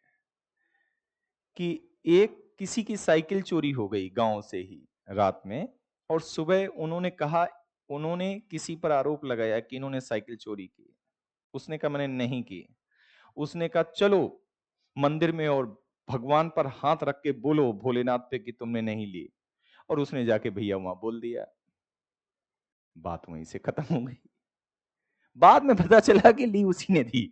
कि एक किसी की साइकिल चोरी हो गई गांव से ही रात में, और सुबह उन्होंने कहा, उन्होंने किसी पर आरोप लगाया कि इन्होंने साइकिल चोरी की। उसने कहा मैंने नहीं की। उसने कहा चलो मंदिर में और भगवान पर हाथ रख के बोलो भोलेनाथ पे कि तुमने नहीं ली। और उसने जाके भैया वहां बोल दिया, बात वहीं से खत्म हो गई। बाद में पता चला कि ली उसी ने दी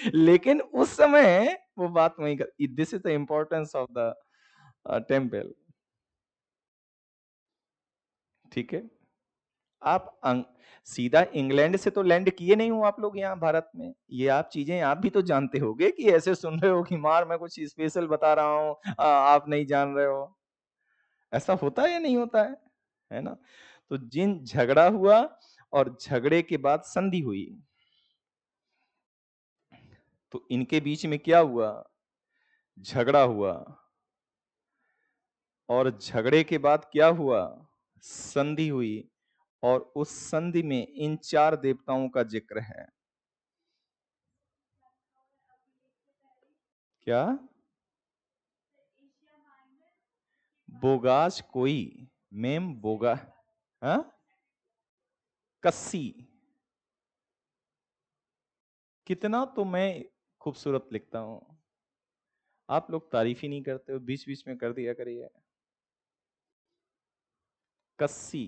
लेकिन उस समय वो बात वहीं कर, this is the importance of the temple. ठीक है, आप सीधा इंग्लैंड से तो लैंड किए नहीं हो आप लोग यहाँ भारत में। ये आप चीजें आप भी तो जानते होगे, कि ऐसे सुन रहे हो कि मार मैं कुछ स्पेशल बता रहा हूँ, आप नहीं जान रहे हो। ऐसा होता है या नहीं होता है ना? तो जिन झगड़ा हुआ, और झगड़े के बाद संधि हुई, तो इनके बीच में क्या हुआ? झगड़ा हुआ, और झगड़े के बाद क्या हुआ? संधि हुई। और उस संधि में इन 4 देवताओं का जिक्र है। क्या? बोगाज कोई मेम बोगा, हाँ? कस्सी। कितना तो मैं खूबसूरत लिखता हूं, आप लोग तारीफ ही नहीं करते हो, बीच बीच में कर दिया करिए। कस्सी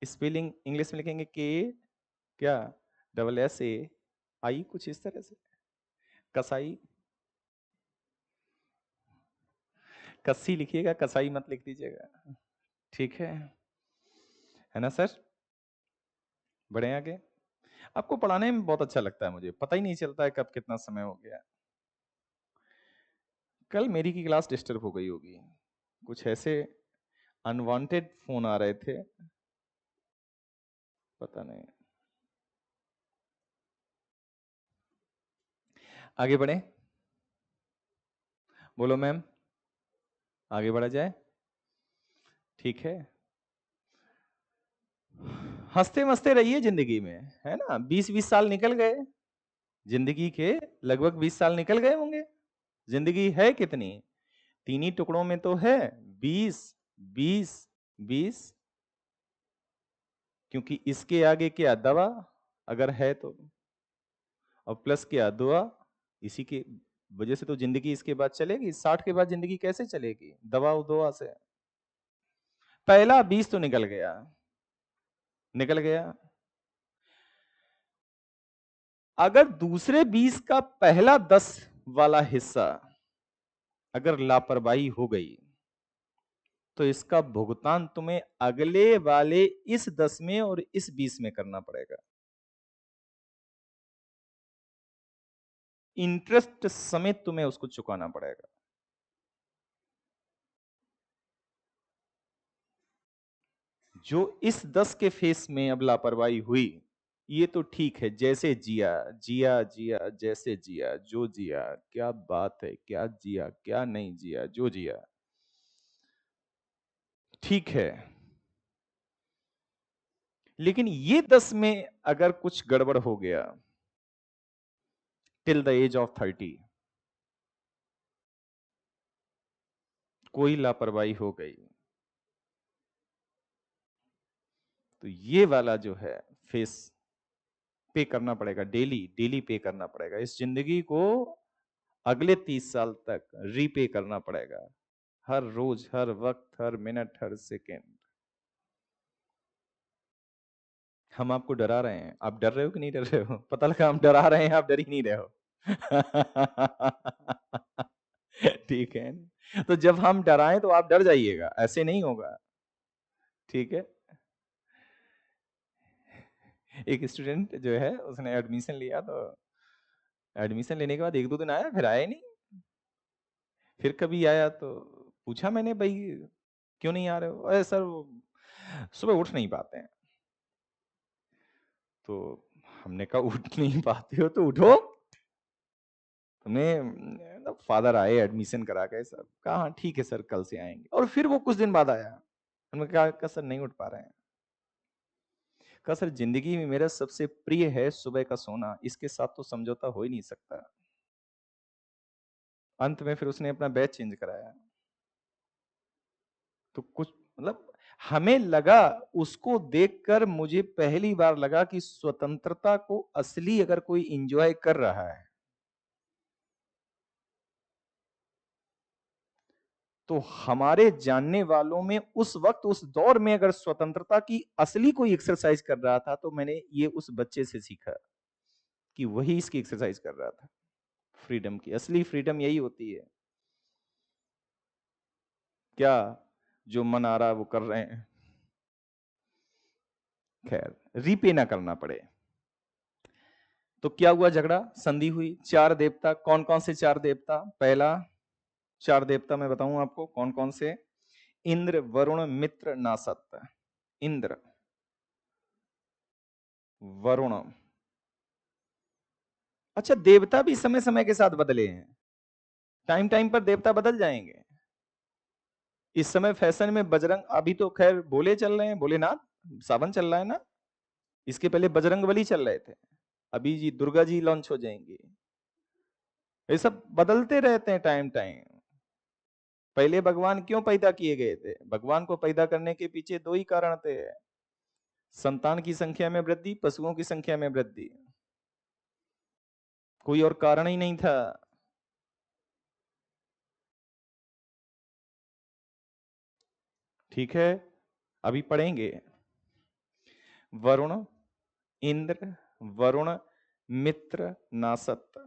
स्पेलिंग इंग्लिश में लिखेंगे के क्या डबल एस ए आई, कुछ इस तरह से। कसाई, कस्सी लिखिएगा, कसाई मत लिख दीजिएगा, ठीक है ना सर? बढ़े आगे। आपको पढ़ाने में बहुत अच्छा लगता है, मुझे पता ही नहीं चलता है कब कितना समय हो गया। कल मेरी की क्लास डिस्टर्ब हो गई होगी, कुछ ऐसे अनवांटेड फोन आ रहे थे, पता नहीं। आगे बढ़े, बोलो मैम, आगे बढ़ा जाए, ठीक है? हंसते मस्ते रहिए जिंदगी में, है ना? 20-20 साल निकल गए, जिंदगी के लगभग 20 साल निकल गए होंगे। जिंदगी है कितनी? 3 ही टुकड़ों में तो है, 20 20 20। क्योंकि इसके आगे क्या दवा अगर है तो, और प्लस क्या दुआ, इसी के वजह से तो जिंदगी इसके बाद चलेगी। 60 के बाद जिंदगी कैसे चलेगी? दवा और दुआ से। पहला 20 तो निकल गया, निकल गया। अगर दूसरे 20 का पहला 10 वाला हिस्सा अगर लापरवाही हो गई, तो इसका भुगतान तुम्हें अगले वाले इस 10 में और इस 20 में करना पड़ेगा। इंटरेस्ट समेत तुम्हें उसको चुकाना पड़ेगा। जो इस 10 के फेस में अब लापरवाही हुई, ये तो ठीक है, जैसे जिया जिया जिया, जैसे जिया जो जिया, क्या बात है, क्या जिया क्या नहीं जिया, जो जिया ठीक है। लेकिन ये 10 में अगर कुछ गड़बड़ हो गया, टिल द एज ऑफ 30 कोई लापरवाही हो गई, तो ये वाला जो है फेस पे करना पड़ेगा, डेली डेली पे करना पड़ेगा। इस जिंदगी को अगले 30 साल तक रीपे करना पड़ेगा, हर रोज, हर वक्त, हर मिनट, हर सेकेंड। हम आपको डरा रहे हैं, आप डर रहे हो कि नहीं डर रहे हो? पता लगा हम डरा रहे हैं, आप डर ही नहीं रहे हो। ठीक है, तो जब हम डराएं तो आप डर जाइएगा, ऐसे नहीं होगा, ठीक है? एक स्टूडेंट जो है उसने एडमिशन लिया, तो एडमिशन लेने के बाद 1-2 दिन आया, फिर आया ही नहीं। फिर कभी आया तो पूछा मैंने, भाई क्यों नहीं आ रहे हो? अरे सर सुबह उठ नहीं पाते हैं। तो हमने कहा उठ नहीं पाते हो तो उठो। तुमने फादर आए एडमिशन करा के, सब कहा हाँ ठीक है सर कल से आएंगे, और फिर वो कुछ दिन बाद आया। हमने कहा सर नहीं उठ पा रहे हैं। कहा सर जिंदगी में मेरा सबसे प्रिय है सुबह का सोना, इसके साथ तो समझौता हो ही नहीं सकता। अंत में फिर उसने अपना बैच चेंज कराया। तो कुछ मतलब हमें लगा, उसको देखकर मुझे पहली बार लगा कि स्वतंत्रता को असली अगर कोई एंजॉय कर रहा है, तो हमारे जानने वालों में उस वक्त उस दौर में अगर स्वतंत्रता की असली कोई एक्सरसाइज कर रहा था, तो मैंने ये उस बच्चे से सीखा कि वही इसकी एक्सरसाइज कर रहा था। फ्रीडम की असली फ्रीडम यही होती है, क्या जो मन आ रहा है वो कर रहे हैं, खैर रीपे ना करना पड़े। तो क्या हुआ, झगड़ा, संधि हुई। 4 देवता, कौन कौन से 4 देवता? पहला 4 देवता मैं बताऊं आपको कौन कौन से। इंद्र, वरुण, मित्र, नासत। इंद्र, वरुण। अच्छा, देवता भी समय समय के साथ बदले हैं, टाइम टाइम पर देवता बदल जाएंगे। इस समय फैशन में बजरंग, अभी तो खैर भोले चल रहे हैं, भोलेनाथ, सावन चल रहा है ना, इसके पहले बजरंगबली चल रहे थे, अभी जी दुर्गा जी लॉन्च हो जाएंगी। ये सब बदलते रहते हैं टाइम टाइम। पहले भगवान क्यों पैदा किए गए थे? भगवान को पैदा करने के पीछे दो ही कारण थे, संतान की संख्या में वृद्धि, पशुओं की संख्या में वृद्धि, कोई और कारण ही नहीं था। ठीक है, अभी पढ़ेंगे। वरुण, इंद्र, वरुण, मित्र, नासत।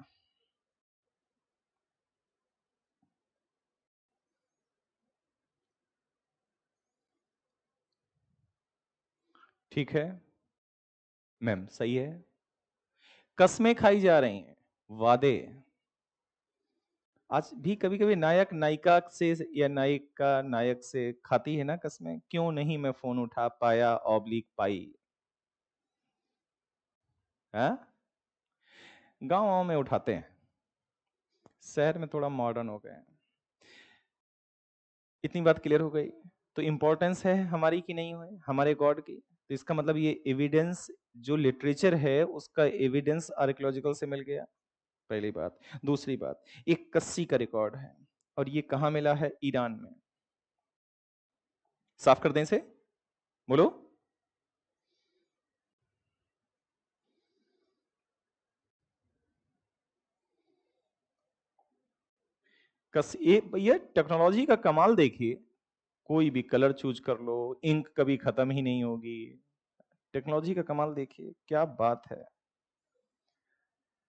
ठीक है मैम, सही है। कस्में खाई जा रही हैं, वादे। आज भी कभी कभी नायक नायिका से या नायिका नायक से खाती है ना कस्में, क्यों नहीं मैं फोन उठा पाया ऑब्लिक पाई। हाँ, गाँव में उठाते हैं, शहर में थोड़ा मॉडर्न हो गए हैं। इतनी बात क्लियर हो गई। तो इंपॉर्टेंस है हमारी कि नहीं है, हमारे गॉड की। तो इसका मतलब ये एविडेंस जो लिटरेचर है उसका एविडेंस आर्कियोलॉजिकल से मिल गया, पहली बात। दूसरी बात, एक कस्सी का रिकॉर्ड है, और ये कहां मिला है? ईरान में। साफ कर दें इसे, बोलो। कस ये भैया टेक्नोलॉजी का कमाल देखिए, कोई भी कलर चूज कर लो, इंक कभी खत्म ही नहीं होगी। टेक्नोलॉजी का कमाल देखिए, क्या बात है।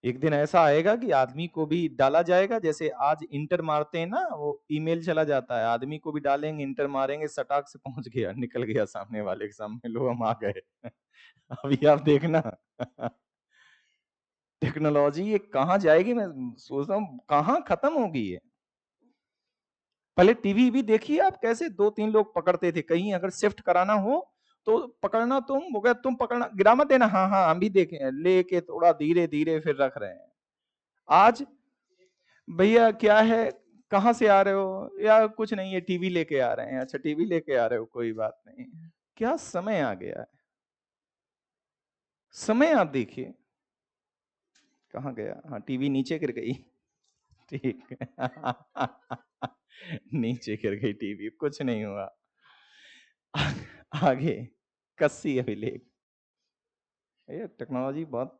एक दिन ऐसा आएगा कि आदमी को भी डाला जाएगा, जैसे आज इंटर मारते हैं ना, वो ईमेल चला जाता है, आदमी को भी डालेंगे, इंटर मारेंगे, सटाक से पहुंच गया, निकल गया सामने वाले के सामने, लो हम आ गए। अभी आप देखना। टेक्नोलॉजी ये कहां जाएगी, मैं सोच रहा हूँ कहां खत्म होगी ये। पहले टीवी भी देखिए आप, कैसे दो तीन लोग पकड़ते थे, कहीं अगर शिफ्ट कराना हो तो पकड़ना तुम, हो गया तुम पकड़ना, गिरा मत देना, हाँ हाँ हम भी देखे, लेके थोड़ा धीरे धीरे फिर रख रहे हैं। आज भैया क्या है, कहाँ से आ रहे हो, या कुछ नहीं है टीवी लेके आ रहे हैं, अच्छा टीवी लेके आ रहे हो, कोई बात नहीं। क्या समय आ गया है, समय आप देखिए कहाँ गया। हाँ, टीवी नीचे गिर गई। ठीक है। नीचे गिर गई टीवी, कुछ नहीं हुआ। आगे, कस्सी अभिलेख। ये टेक्नोलॉजी बहुत।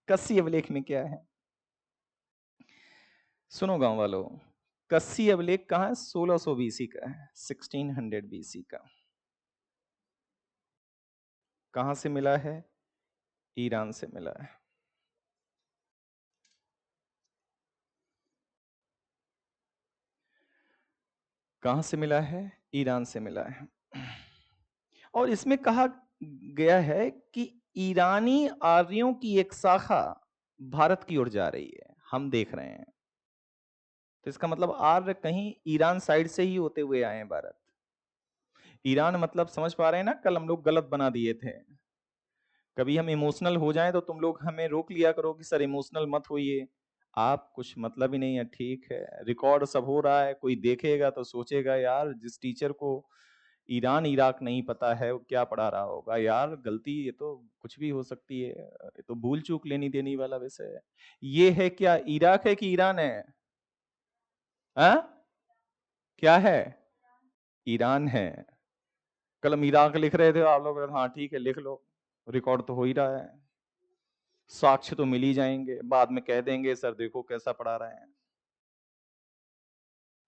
कस्सी अभिलेख में क्या है, सुनो गांव वालों। कस्सी अभिलेख कहाँ है? 1600 बीसी का है, 1600 बीसी का। कहां से मिला है? ईरान से मिला है। कहां से मिला है? ईरान से मिला है। और इसमें कहा गया है कि ईरानी आर्यों की एक शाखा भारत की ओर जा रही है, हम देख रहे हैं। तो इसका मतलब आर्य कहीं ईरान साइड से ही होते हुए आए हैं भारत। ईरान मतलब समझ पा रहे हैं ना, कल हम लोग गलत बना दिए थे। कभी हम इमोशनल हो जाएं तो तुम लोग हमें रोक लिया करो कि सर इमोशनल मत होइए, आप कुछ मतलब ही नहीं है। ठीक है, रिकॉर्ड सब हो रहा है, कोई देखेगा तो सोचेगा यार जिस टीचर को ईरान इराक नहीं पता है वो क्या पढ़ा रहा होगा यार, गलती ये तो कुछ भी हो सकती है, ये तो भूल चूक लेनी देनी वाला विषय है। ये है क्या, इराक है कि ईरान है? आ? क्या है? ईरान है। कल हम इराक लिख रहे थे, आप लोग हाँ ठीक है लिख लो, रिकॉर्ड तो हो ही रहा है, साक्ष्य तो मिल ही जाएंगे, बाद में कह देंगे सर देखो कैसा पढ़ा रहे हैं।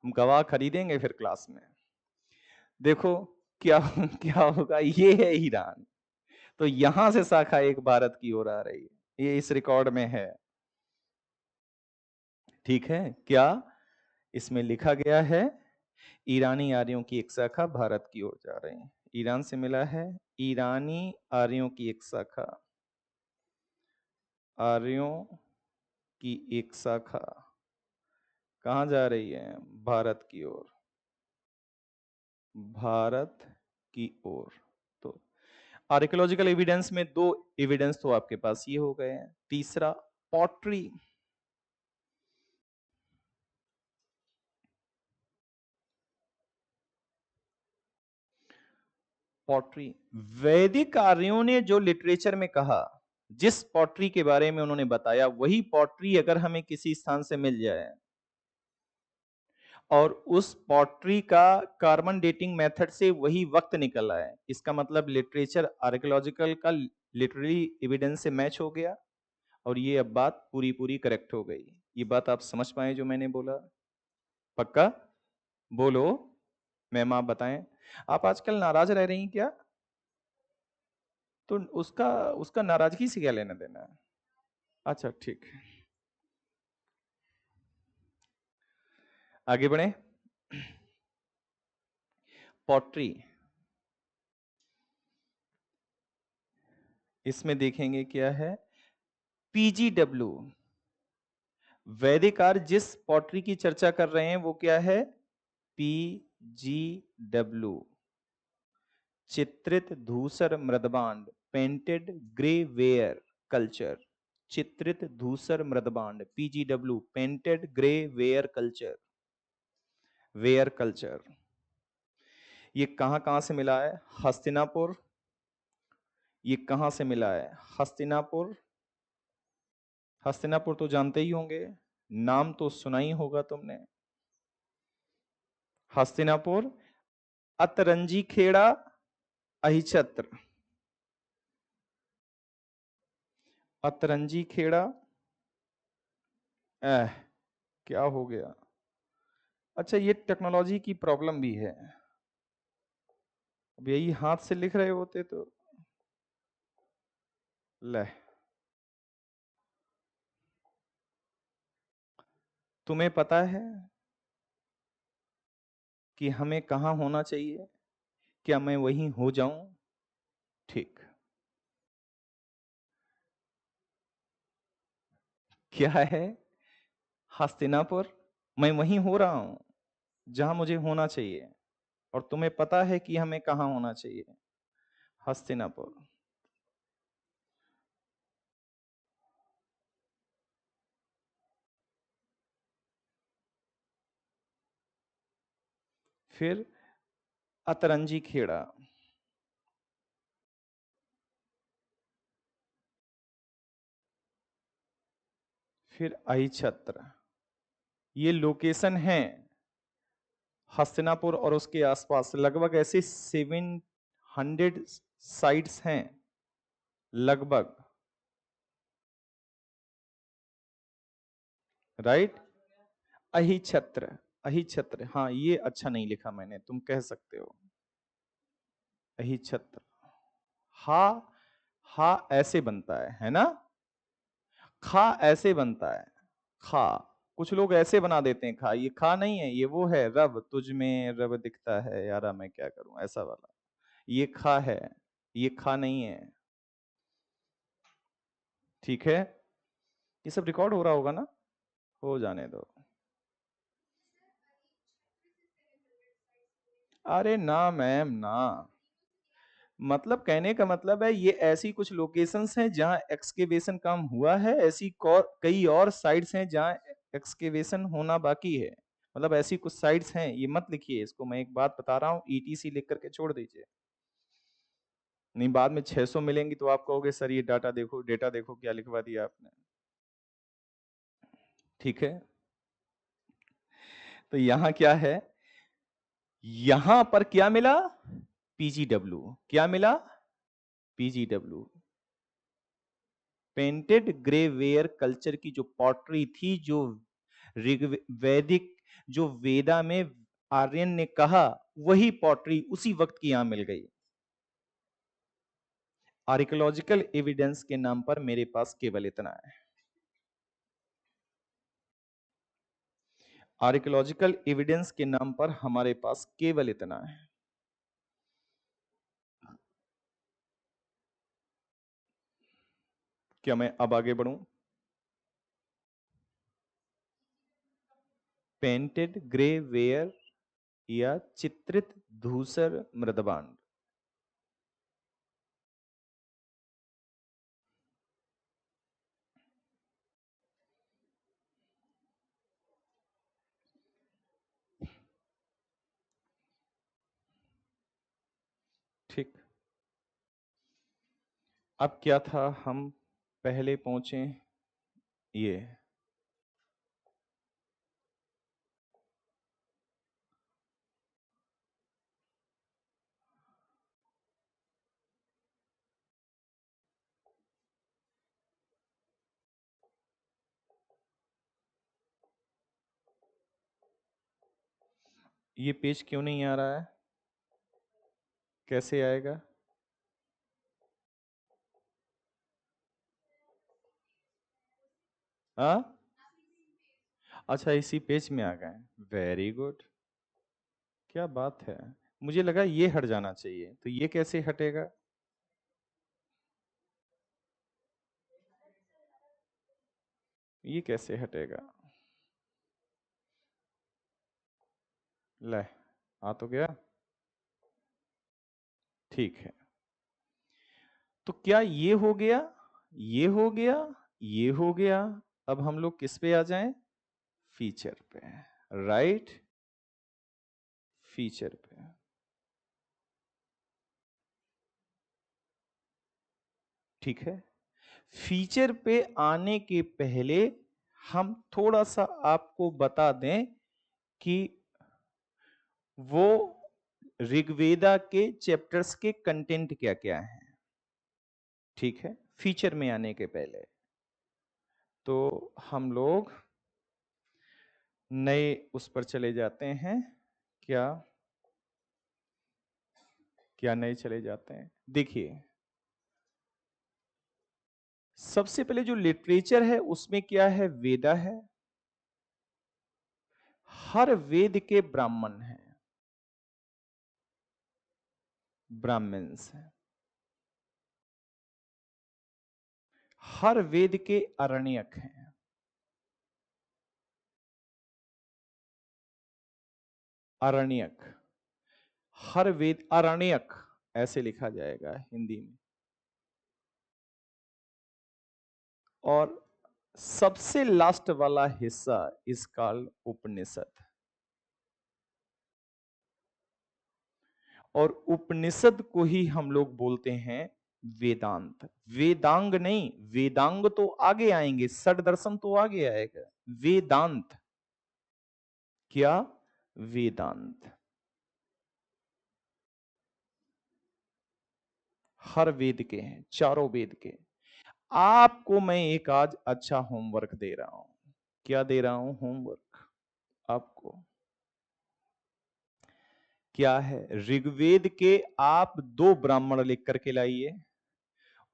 हम गवाह खरीदेंगे फिर क्लास में। देखो क्या क्या होगा, ये है ईरान। तो यहां से शाखा एक भारत की ओर आ रही है, ये इस रिकॉर्ड में है। ठीक है, क्या इसमें लिखा गया है? ईरानी आर्यों की एक शाखा भारत की ओर जा रही है, ईरान से मिला है। ईरानी आर्यों की एक शाखा, आर्यों की एक शाखा कहां जा रही है? भारत की ओर, भारत की ओर। तो आर्कियोलॉजिकल एविडेंस में दो एविडेंस तो आपके पास ये हो गए हैं। तीसरा, पॉटरी। पॉटरी। वैदिक आर्यों ने जो लिटरेचर में कहा, जिस पॉटरी के बारे में उन्होंने बताया, वही पॉटरी अगर हमें किसी स्थान से मिल जाए और उस पॉटरी का कार्बन डेटिंग मेथड से वही वक्त निकल आए, इसका मतलब लिटरेचर आर्कियोलॉजिकल का लिटरेरी एविडेंस से मैच हो गया और ये अब बात पूरी पूरी करेक्ट हो गई। ये बात आप समझ पाए जो मैंने बोला? पक्का बोलो मैम, आप बताएं। आप आजकल नाराज रह रही हैं क्या? तो उसका उसका नाराजगी से क्या लेना देना है? अच्छा ठीक है, आगे बढ़े। पॉटरी, इसमें देखेंगे क्या है, पीजीडब्ल्यू। वैदिक आर्य जिस पॉटरी की चर्चा कर रहे हैं वो क्या है? पीजीडब्ल्यू, चित्रित धूसर मृदबांड, पेंटेड ग्रे वेयर कल्चर। चित्रित धूसर मृदबांड, PGW, painted grey ware culture, ware culture. ये कहां कहां से मिला है? हस्तिनापुर। ये कहां से मिला है? हस्तिनापुर। हस्तिनापुर तो जानते ही होंगे, नाम तो सुना ही होगा तुमने। हस्तिनापुर, अतरंजी खेड़ा, अहिछत्र। अतरंजी खेड़ा, क्या हो गया? अच्छा, ये टेक्नोलॉजी की प्रॉब्लम भी है। अब यही हाथ से लिख रहे होते तो ले। तुम्हें पता है कि हमें कहां होना चाहिए? क्या मैं वहीं हो जाऊं? ठीक। क्या है? हस्तिनापुर। मैं वहीं हो रहा हूं जहां मुझे होना चाहिए, और तुम्हें पता है कि हमें कहां होना चाहिए? हस्तिनापुर। फिर अतरंजी खेड़ा, फिर अहिछत्र। ये लोकेशन है हस्तिनापुर और उसके आसपास। लगभग ऐसे 700 साइट्स हैं लगभग, राइट। अहिछत्र, अहिछत्र, हाँ ये अच्छा नहीं लिखा मैंने, तुम कह सकते हो अहिछत्र। हा, हा ऐसे बनता है ना? खा ऐसे बनता है, खा। कुछ लोग ऐसे बना देते हैं खा, ये खा नहीं है, ये वो है, रब तुझ में रब दिखता है यारा मैं क्या करूं, ऐसा वाला। ये खा है, ये खा नहीं है। ठीक है, ये सब रिकॉर्ड हो रहा होगा ना? हो जाने दो। अरे ना मैम ना, मतलब कहने का मतलब है ये ऐसी कुछ लोकेशंस हैं जहां एक्सकेवेशन काम हुआ है, ऐसी कई और साइट्स हैं जहां एक्सकेवेशन होना बाकी है। मतलब ऐसी कुछ साइट्स हैं, ये मत लिखिए इसको, मैं एक बात बता रहा हूँ, ईटीसी लिख करके छोड़ दीजिए। नहीं बाद में 600 मिलेंगी तो आप कहोगे सर ये डाटा देखो, डेटा देखो क्या लिखवा दिया आपने। ठीक है, तो यहां क्या है? यहां पर क्या मिला? पीजीडब्ल्यू। क्या मिला? PGW, painted grey ware culture की जो पॉटरी थी, जो वैदिक, जो वेदा में आर्यन ने कहा, वही पॉटरी उसी वक्त की यहां मिल गई। आर्कियोलॉजिकल एविडेंस के नाम पर मेरे पास केवल इतना है। आर्कियोलॉजिकल एविडेंस के नाम पर हमारे पास केवल इतना है। क्या मैं अब आगे बढ़ूं? पेंटेड ग्रे वेयर या चित्रित धूसर मृदबांड। ठीक। अब क्या था, हम पहले पहुंचे ये पेज क्यों नहीं आ रहा है? कैसे आएगा? हाँ, अच्छा इसी पेज में आ गए। वेरी गुड, क्या बात है। मुझे लगा ये हट जाना चाहिए, तो ये कैसे हटेगा? ये कैसे हटेगा? ले, आ तो गया। ठीक है, तो क्या ये हो गया, ये हो गया, ये हो गया। अब हम लोग किस पे आ जाएं? फीचर पे। राइट, फीचर पे। ठीक है, फीचर पे आने के पहले हम थोड़ा सा आपको बता दें कि वो ऋग्वेदा के चैप्टर्स के कंटेंट क्या क्या हैं। ठीक है, फीचर में आने के पहले तो हम लोग नए उस पर चले जाते हैं। क्या क्या नए चले जाते हैं? देखिए, सबसे पहले जो लिटरेचर है उसमें क्या है? वेदा है। हर वेद के ब्राह्मण हैं, ब्राह्मण्स हैं। हर वेद के अरण्यक हैं। अरण्यक, हर वेद अरण्यक ऐसे लिखा जाएगा हिंदी में। और सबसे लास्ट वाला हिस्सा इस काल उपनिषद। और उपनिषद को ही हम लोग बोलते हैं वेदांत। वेदांग नहीं, वेदांग तो आगे आएंगे, षड दर्शन तो आगे आएगा। वेदांत क्या? वेदांत। हर वेद के हैं, चारों वेद के। आपको मैं एक आज अच्छा होमवर्क दे रहा हूं। क्या दे रहा हूं? होमवर्क आपको। क्या है? ऋग्वेद के आप 2 ब्राह्मण लिख करके लाइए,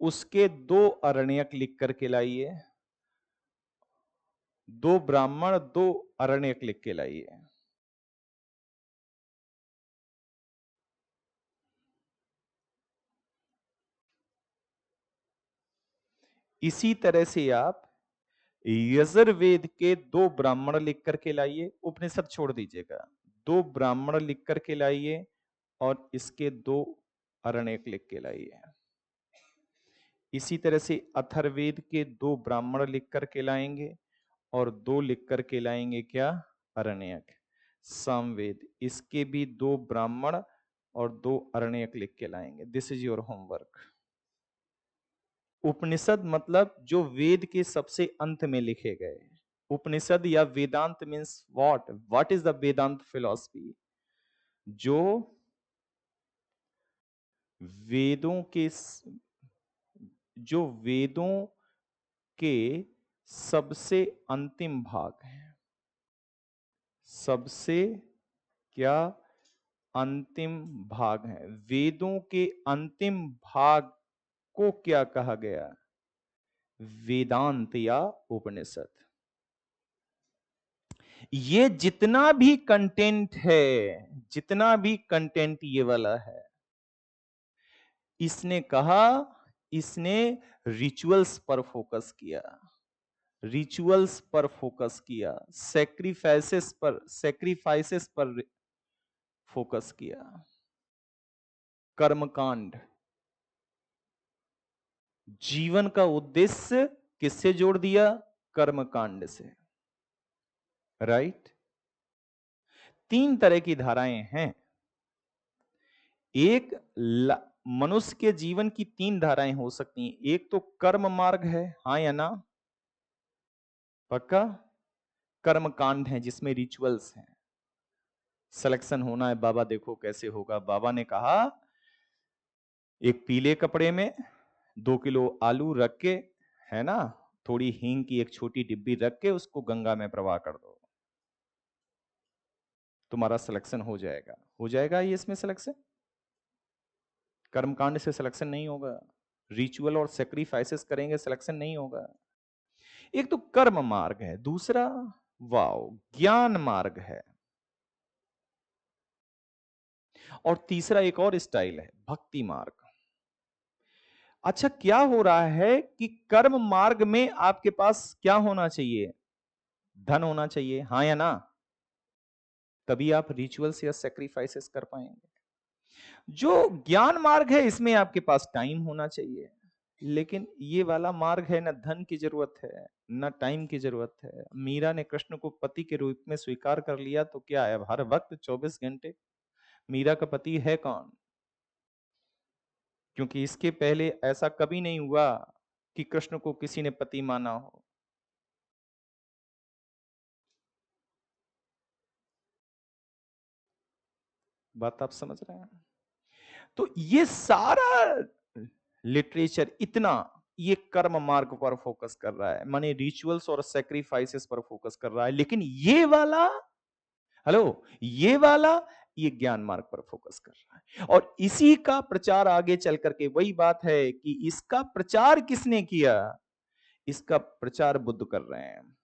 उसके 2 अरण्यक लिख करके लाइए। 2 ब्राह्मण 2 अरण्यक लिख के लाइए। इसी तरह से आप यजुर्वेद के 2 ब्राह्मण लिख करके लाइए। उपनिषद छोड़ दीजिएगा, 2 ब्राह्मण लिख करके लाइए और इसके 2 अरण्यक लिख के लाइए। इसी तरह से अथर्ववेद के 2 ब्राह्मण लिख करके लाएंगे और 2 लिख करके लाएंगे क्या? अरण्यक। सामवेद, इसके भी 2 ब्राह्मण और 2 अरण्यक लिख के लाएंगे। This is your homework. Upanishad मतलब जो वेद के सबसे अंत में लिखे गए। उपनिषद या Vedanta means what is the Vedanta philosophy? जो वेदों के जो वेदों के सबसे अंतिम भाग हैं। सबसे क्या? अंतिम भाग है। वेदों के अंतिम भाग को क्या कहा गया? वेदांत या उपनिषद। ये जितना भी कंटेंट है, जितना भी कंटेंट ये वाला है, इसने कहा, इसने रिचुअल्स पर फोकस किया। रिचुअल्स पर फोकस किया, सैक्रिफाइसेस पर फोकस किया। कर्मकांड। जीवन का उद्देश्य किससे जोड़ दिया? कर्मकांड से। राइट। 3 तरह की धाराएं हैं। एक मनुष्य के जीवन की 3 धाराएं हो सकती हैं। एक तो कर्म मार्ग है, हाँ या ना? पक्का? कर्म कांड है जिसमें रिचुअल्स हैं। सिलेक्शन होना है, बाबा देखो कैसे होगा। बाबा ने कहा एक पीले कपड़े में 2 किलो आलू रख के, है ना, थोड़ी हींग की एक छोटी डिब्बी रख के उसको गंगा में प्रवाह कर दो, तुम्हारा सिलेक्शन हो जाएगा। हो जाएगा ये इसमें सिलेक्शन? कर्मकांड से सिलेक्शन नहीं होगा। रिचुअल और सेक्रीफाइसेस करेंगे, सिलेक्शन नहीं होगा। एक तो कर्म मार्ग है, दूसरा वाव ज्ञान मार्ग है, और तीसरा एक और स्टाइल है भक्ति मार्ग। अच्छा, क्या हो रहा है कि कर्म मार्ग में आपके पास क्या होना चाहिए? धन होना चाहिए, हाँ या ना? तभी आप रिचुअल्स या सेक्रीफाइसेस कर पाएंगे। जो ज्ञान मार्ग है इसमें आपके पास टाइम होना चाहिए, लेकिन ये वाला मार्ग है ना धन की जरूरत है ना टाइम की जरूरत है। मीरा ने कृष्ण को पति के रूप में स्वीकार कर लिया तो क्या है, अब हर वक्त 24 घंटे मीरा का पति है कौन? क्योंकि इसके पहले ऐसा कभी नहीं हुआ कि कृष्ण को किसी ने पति माना हो। बात आप समझ रहे हैं? तो ये सारा लिटरेचर इतना ये कर्म मार्ग पर फोकस कर रहा है, माने रिचुअल्स और सेक्रीफाइसेस पर फोकस कर रहा है, लेकिन ये वाला, हेलो, ये वाला ये ज्ञान मार्ग पर फोकस कर रहा है। और इसी का प्रचार आगे चल करके, वही बात है कि इसका प्रचार किसने किया? इसका प्रचार बुद्ध कर रहे हैं,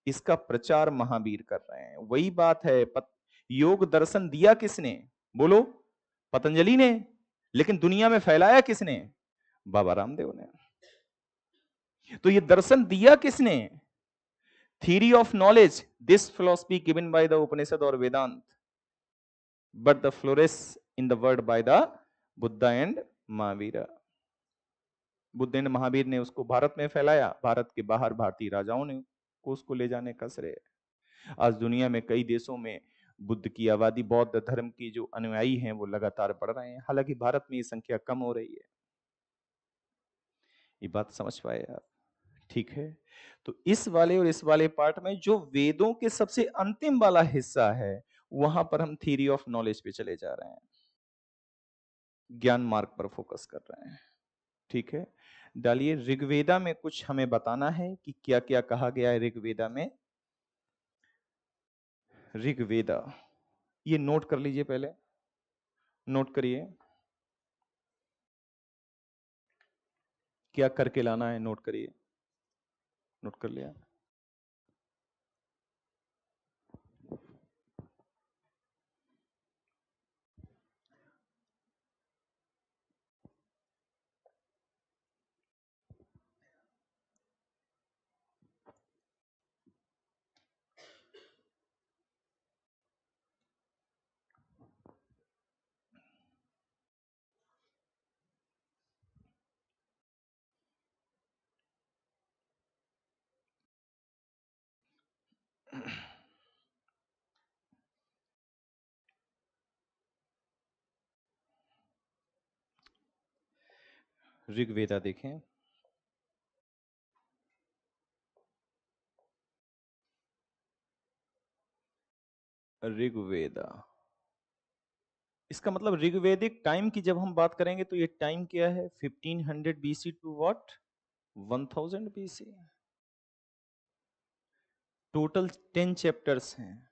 इसका प्रचार महावीर कर रहे हैं। वही बात है, योग दर्शन दिया किसने? बोलो, पतंजलि ने। लेकिन दुनिया में फैलाया किसने? बाबा रामदेव ने। तो ये दर्शन दिया किसने? Theory of knowledge, this philosophy given by the Upanishad और Vedanta, but the flourish in the world by the Buddha and Mahavir. Buddha and Mahavir ने उसको भारत में फैलाया, भारत के बाहर भारतीय राजाओं ने को उसको ले जाने का श्रेय। आज दुनिया में कई देशों में बुद्ध की आबादी, बौद्ध धर्म की जो अनुयायी हैं वो लगातार बढ़ रहे हैं, हालांकि भारत में ये संख्या कम हो रही है। ये बात समझ पाए आप? ठीक है। तो इस वाले और इस वाले पार्ट में जो वेदों के सबसे अंतिम वाला हिस्सा है, वहां पर हम थ्योरी ऑफ नॉलेज पे चले जा रहे हैं, ज्ञान मार्ग पर फोकस कर रहे हैं। ठीक है, डालिए ऋग्वेदा में कुछ हमें बताना है कि क्या क्या कहा गया है ऋग्वेदा में। ऋग्वेदा, ये नोट कर लीजिए, पहले नोट करिए क्या करके लाना है, नोट करिए। नोट कर लिया? ऋग्वेदा देखें, ऋग्वेदा, इसका मतलब ऋग्वेदिक टाइम की जब हम बात करेंगे तो ये टाइम क्या है? 1500 BC to what, 1000 BC. Total 10 chapters हैं।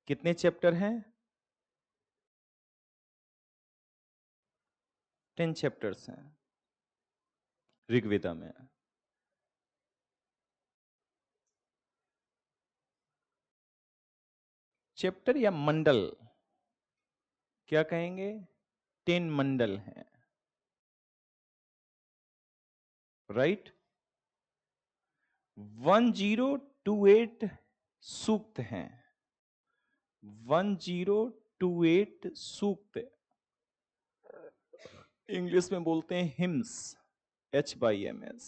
कितने चैप्टर हैं? 10 चैप्टर्स हैं ऋग्वेदा में। चैप्टर या मंडल क्या कहेंगे? 10 मंडल हैं, राइट। 1028 सूक्त हैं, 1028 सूक्त, इंग्लिश में बोलते हैं हिम्स, HYMS।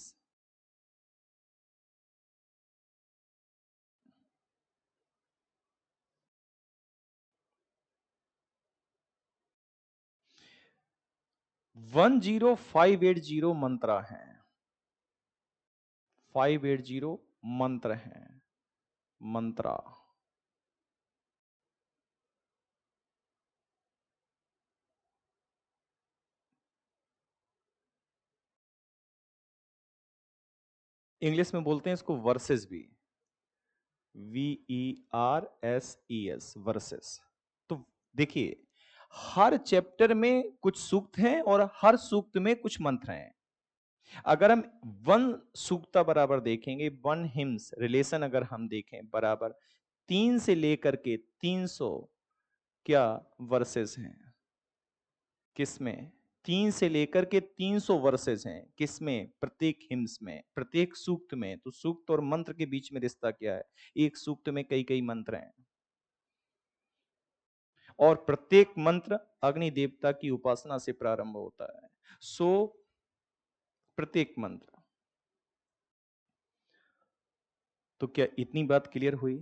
10580 मंत्रा हैं, 580 मंत्र हैं, मंत्रा। इंग्लिश में बोलते हैं इसको वर्सेस भी, VERSES, वर्सेस। तो देखिए, हर चैप्टर में कुछ सूक्त हैं और हर सूक्त में कुछ मंत्र हैं। अगर हम वन सूक्ता बराबर देखेंगे, वन हिम्स रिलेशन अगर हम देखें बराबर 3 से लेकर के 300 क्या वर्सेस हैं किसमें? 3 से लेकर के 300 वर्सेस हैं किसमें? प्रत्येक हिम्स में, प्रत्येक सूक्त में। तो सूक्त और मंत्र के बीच में रिश्ता क्या है? एक सूक्त में कई कई मंत्र हैं और प्रत्येक मंत्र अग्नि देवता की उपासना से प्रारंभ होता है। सो प्रत्येक मंत्र। तो क्या इतनी बात क्लियर हुई?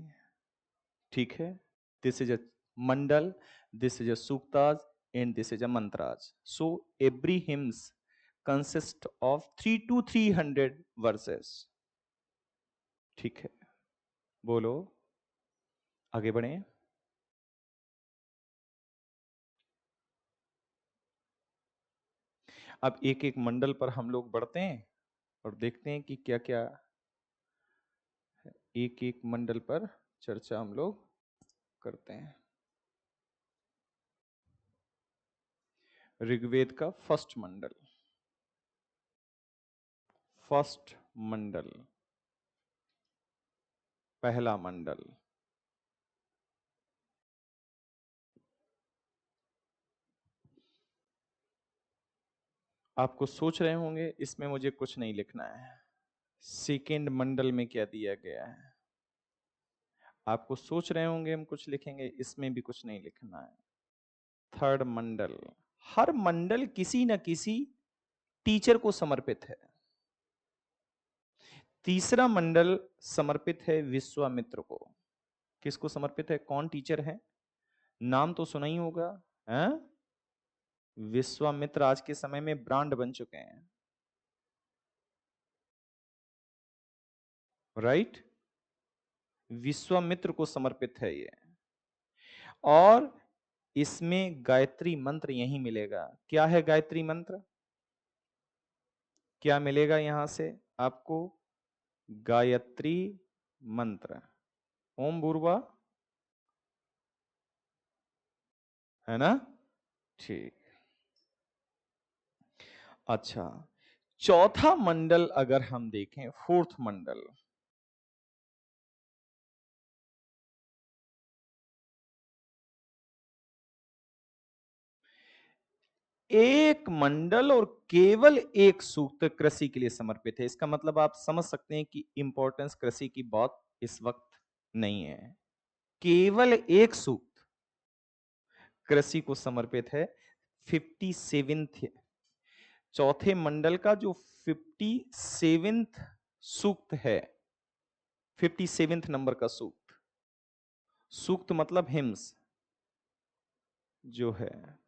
ठीक है, this is a mandal, this is a suktas and this is a mantras. So every hymns consist of 3 to 300 verses. ठीक है, बोलो, आगे बढ़े। अब एक एक मंडल पर हम लोग बढ़ते हैं और देखते हैं कि क्या क्या है। एक एक मंडल पर चर्चा हम लोग करते हैं। ऋग्वेद का फर्स्ट मंडल, फर्स्ट मंडल, पहला मंडल। आपको सोच रहे होंगे इसमें मुझे कुछ नहीं लिखना है, सेकेंड मंडल में क्या दिया गया है। आपको सोच रहे होंगे हम कुछ लिखेंगे, इसमें भी कुछ नहीं लिखना है। थर्ड मंडल, हर मंडल किसी न किसी टीचर को समर्पित है। तीसरा मंडल समर्पित है विश्वामित्र को। किसको समर्पित है? कौन टीचर है? नाम तो सुना ही होगा, है? विश्वामित्र आज के समय में ब्रांड बन चुके हैं, राइट? विश्वामित्र को समर्पित है ये। और इसमें गायत्री मंत्र यही मिलेगा। क्या है गायत्री मंत्र? क्या मिलेगा यहां से आपको? गायत्री मंत्र, ओम भूर्वा, है ना? ठीक। अच्छा, चौथा मंडल अगर हम देखें, फोर्थ मंडल, एक मंडल और केवल एक सूक्त कृषि के लिए समर्पित है। इसका मतलब आप समझ सकते हैं कि इंपॉर्टेंस कृषि की बहुत इस वक्त नहीं है। केवल एक सूक्त कृषि को समर्पित है। 57th, चौथे मंडल का जो 57th सूक्त है, 57th नंबर का सूक्त, सूक्त मतलब हिम्स जो है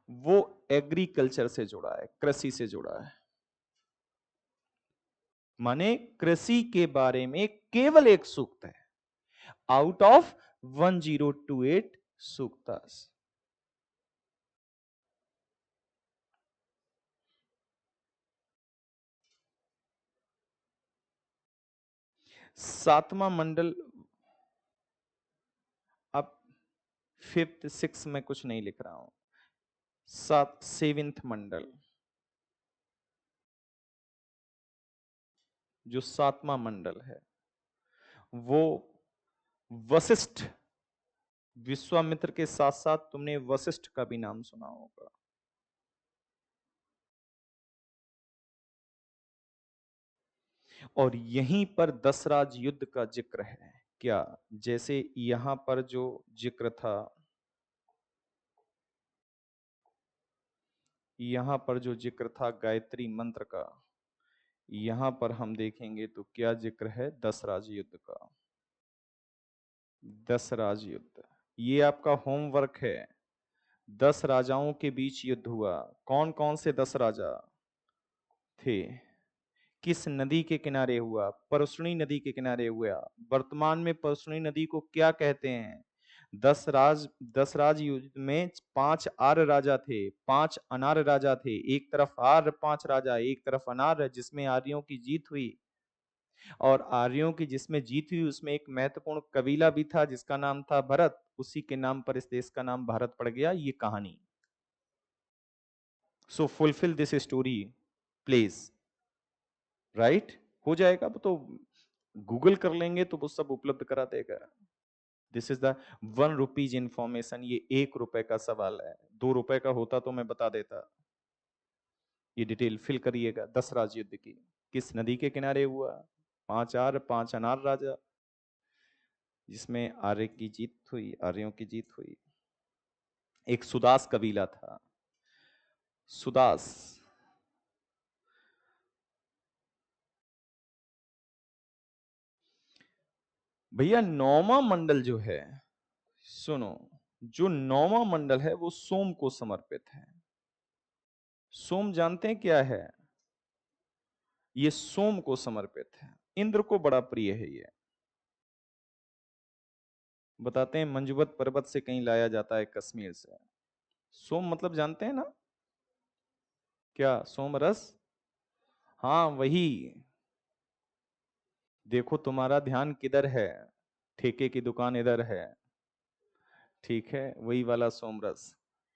वो एग्रीकल्चर से जुड़ा है, कृषि से जुड़ा है। माने कृषि के बारे में केवल एक सूक्त है आउट ऑफ 1028 सूक्तास। सातवां मंडल, अब फिफ्थ सिक्स में कुछ नहीं लिख रहा हूं। सेवेंथ मंडल, जो सातवां मंडल है वो वशिष्ठ, विश्वामित्र के साथ साथ तुमने वशिष्ठ का भी नाम सुना होगा। और यहीं पर दशराज युद्ध का जिक्र है। क्या? जैसे यहां पर जो जिक्र था, यहां पर जो जिक्र था गायत्री मंत्र का, यहां पर हम देखेंगे तो क्या जिक्र है? दशराज युद्ध का। दशराज युद्ध, ये आपका होमवर्क है। 10 राजाओं के बीच युद्ध हुआ। कौन कौन से 10 राजा थे? किस नदी के किनारे हुआ? परसुनी नदी के किनारे हुआ। वर्तमान में परसुनी नदी को क्या कहते हैं? 10 राज युद्ध में 5 आर्य राजा थे, 5 अनार्य राजा थे। एक तरफ आर्य 5 राजा, एक तरफ अनार्य, जिसमें आर्यों की जीत हुई। और आर्यों की जिसमें जीत हुई उसमें एक महत्वपूर्ण कबीला भी था जिसका नाम था भरत। उसी के नाम पर इस देश का नाम भारत पड़ गया। ये कहानी। So fulfil this story please. Right? हो जाएगा। वो तो गूगल कर लेंगे तो वो सब उपलब्ध करा देगा। This is the 1 rupees information. ये 1 रुपए का सवाल है। 2 रुपए का होता तो मैं बता देता। ये डिटेल फिल करिएगा। 10 राज्य युद्ध की। किस नदी के किनारे हुआ? 5 आर्य 5 अनार राजा, जिसमें आर्य की जीत हुई, आर्यों की जीत हुई। एक सुदास कबीला था। सुदास। भैया 9वां मंडल जो है, सुनो, जो 9वां मंडल है वो सोम को समर्पित है। सोम जानते हैं क्या है? ये सोम को समर्पित है। इंद्र को बड़ा प्रिय है ये। बताते हैं मंजुवत पर्वत से कहीं लाया जाता है, कश्मीर से। सोम मतलब जानते हैं ना? क्या? सोम रस। हाँ वही। देखो तुम्हारा ध्यान किधर है? ठेके की दुकान इधर है। ठीक है, वही वाला सोमरस।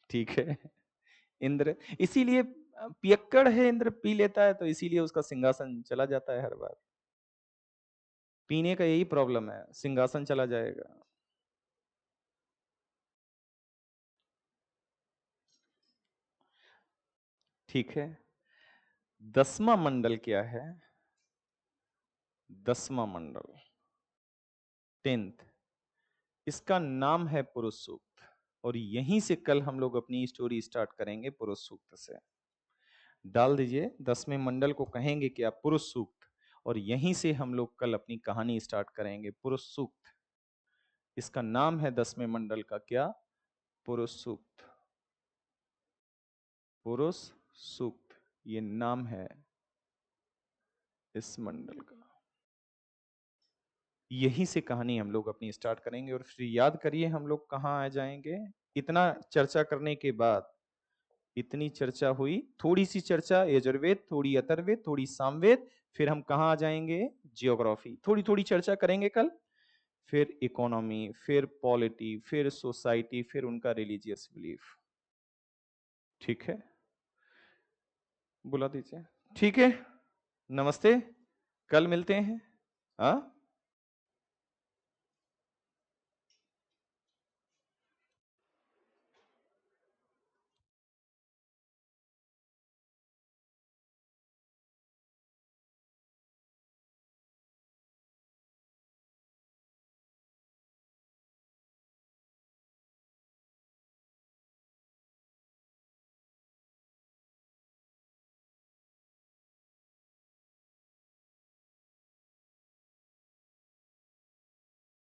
ठीक है। इंद्र इसीलिए पियक्कड़ है। इंद्र पी लेता है तो इसीलिए उसका सिंहासन चला जाता है हर बार। पीने का यही प्रॉब्लम है, सिंहासन चला जाएगा। ठीक है। 10वां मंडल क्या है? 10वां मंडल 10th, इसका नाम है पुरुष सूक्त। और यहीं से कल हम लोग अपनी स्टोरी स्टार्ट करेंगे पुरुष सूक्त से। डाल दीजिए 10वें मंडल को कहेंगे क्या? पुरुष सूक्त। और यहीं से हम लोग कल अपनी कहानी स्टार्ट करेंगे पुरुष सूक्त। इसका नाम है 10वें मंडल का क्या? पुरुष सूक्त। पुरुष सूक्त ये नाम है इस मंडल का। यहीं से कहानी हम लोग अपनी स्टार्ट करेंगे। और फिर याद करिए हम लोग कहाँ आ जाएंगे। इतना चर्चा करने के बाद, इतनी चर्चा हुई, थोड़ी सी चर्चा यजुर्वेद, थोड़ी अथर्ववेद, थोड़ी सामवेद, फिर हम कहाँ आ जाएंगे? जियोग्राफी। थोड़ी थोड़ी चर्चा करेंगे कल। फिर इकोनॉमी, फिर पॉलिटी, फिर सोसाइटी, फिर उनका रिलीजियस बिलीफ। ठीक है, बुला दीजिए। ठीक है, नमस्ते, कल मिलते हैं। हाँ।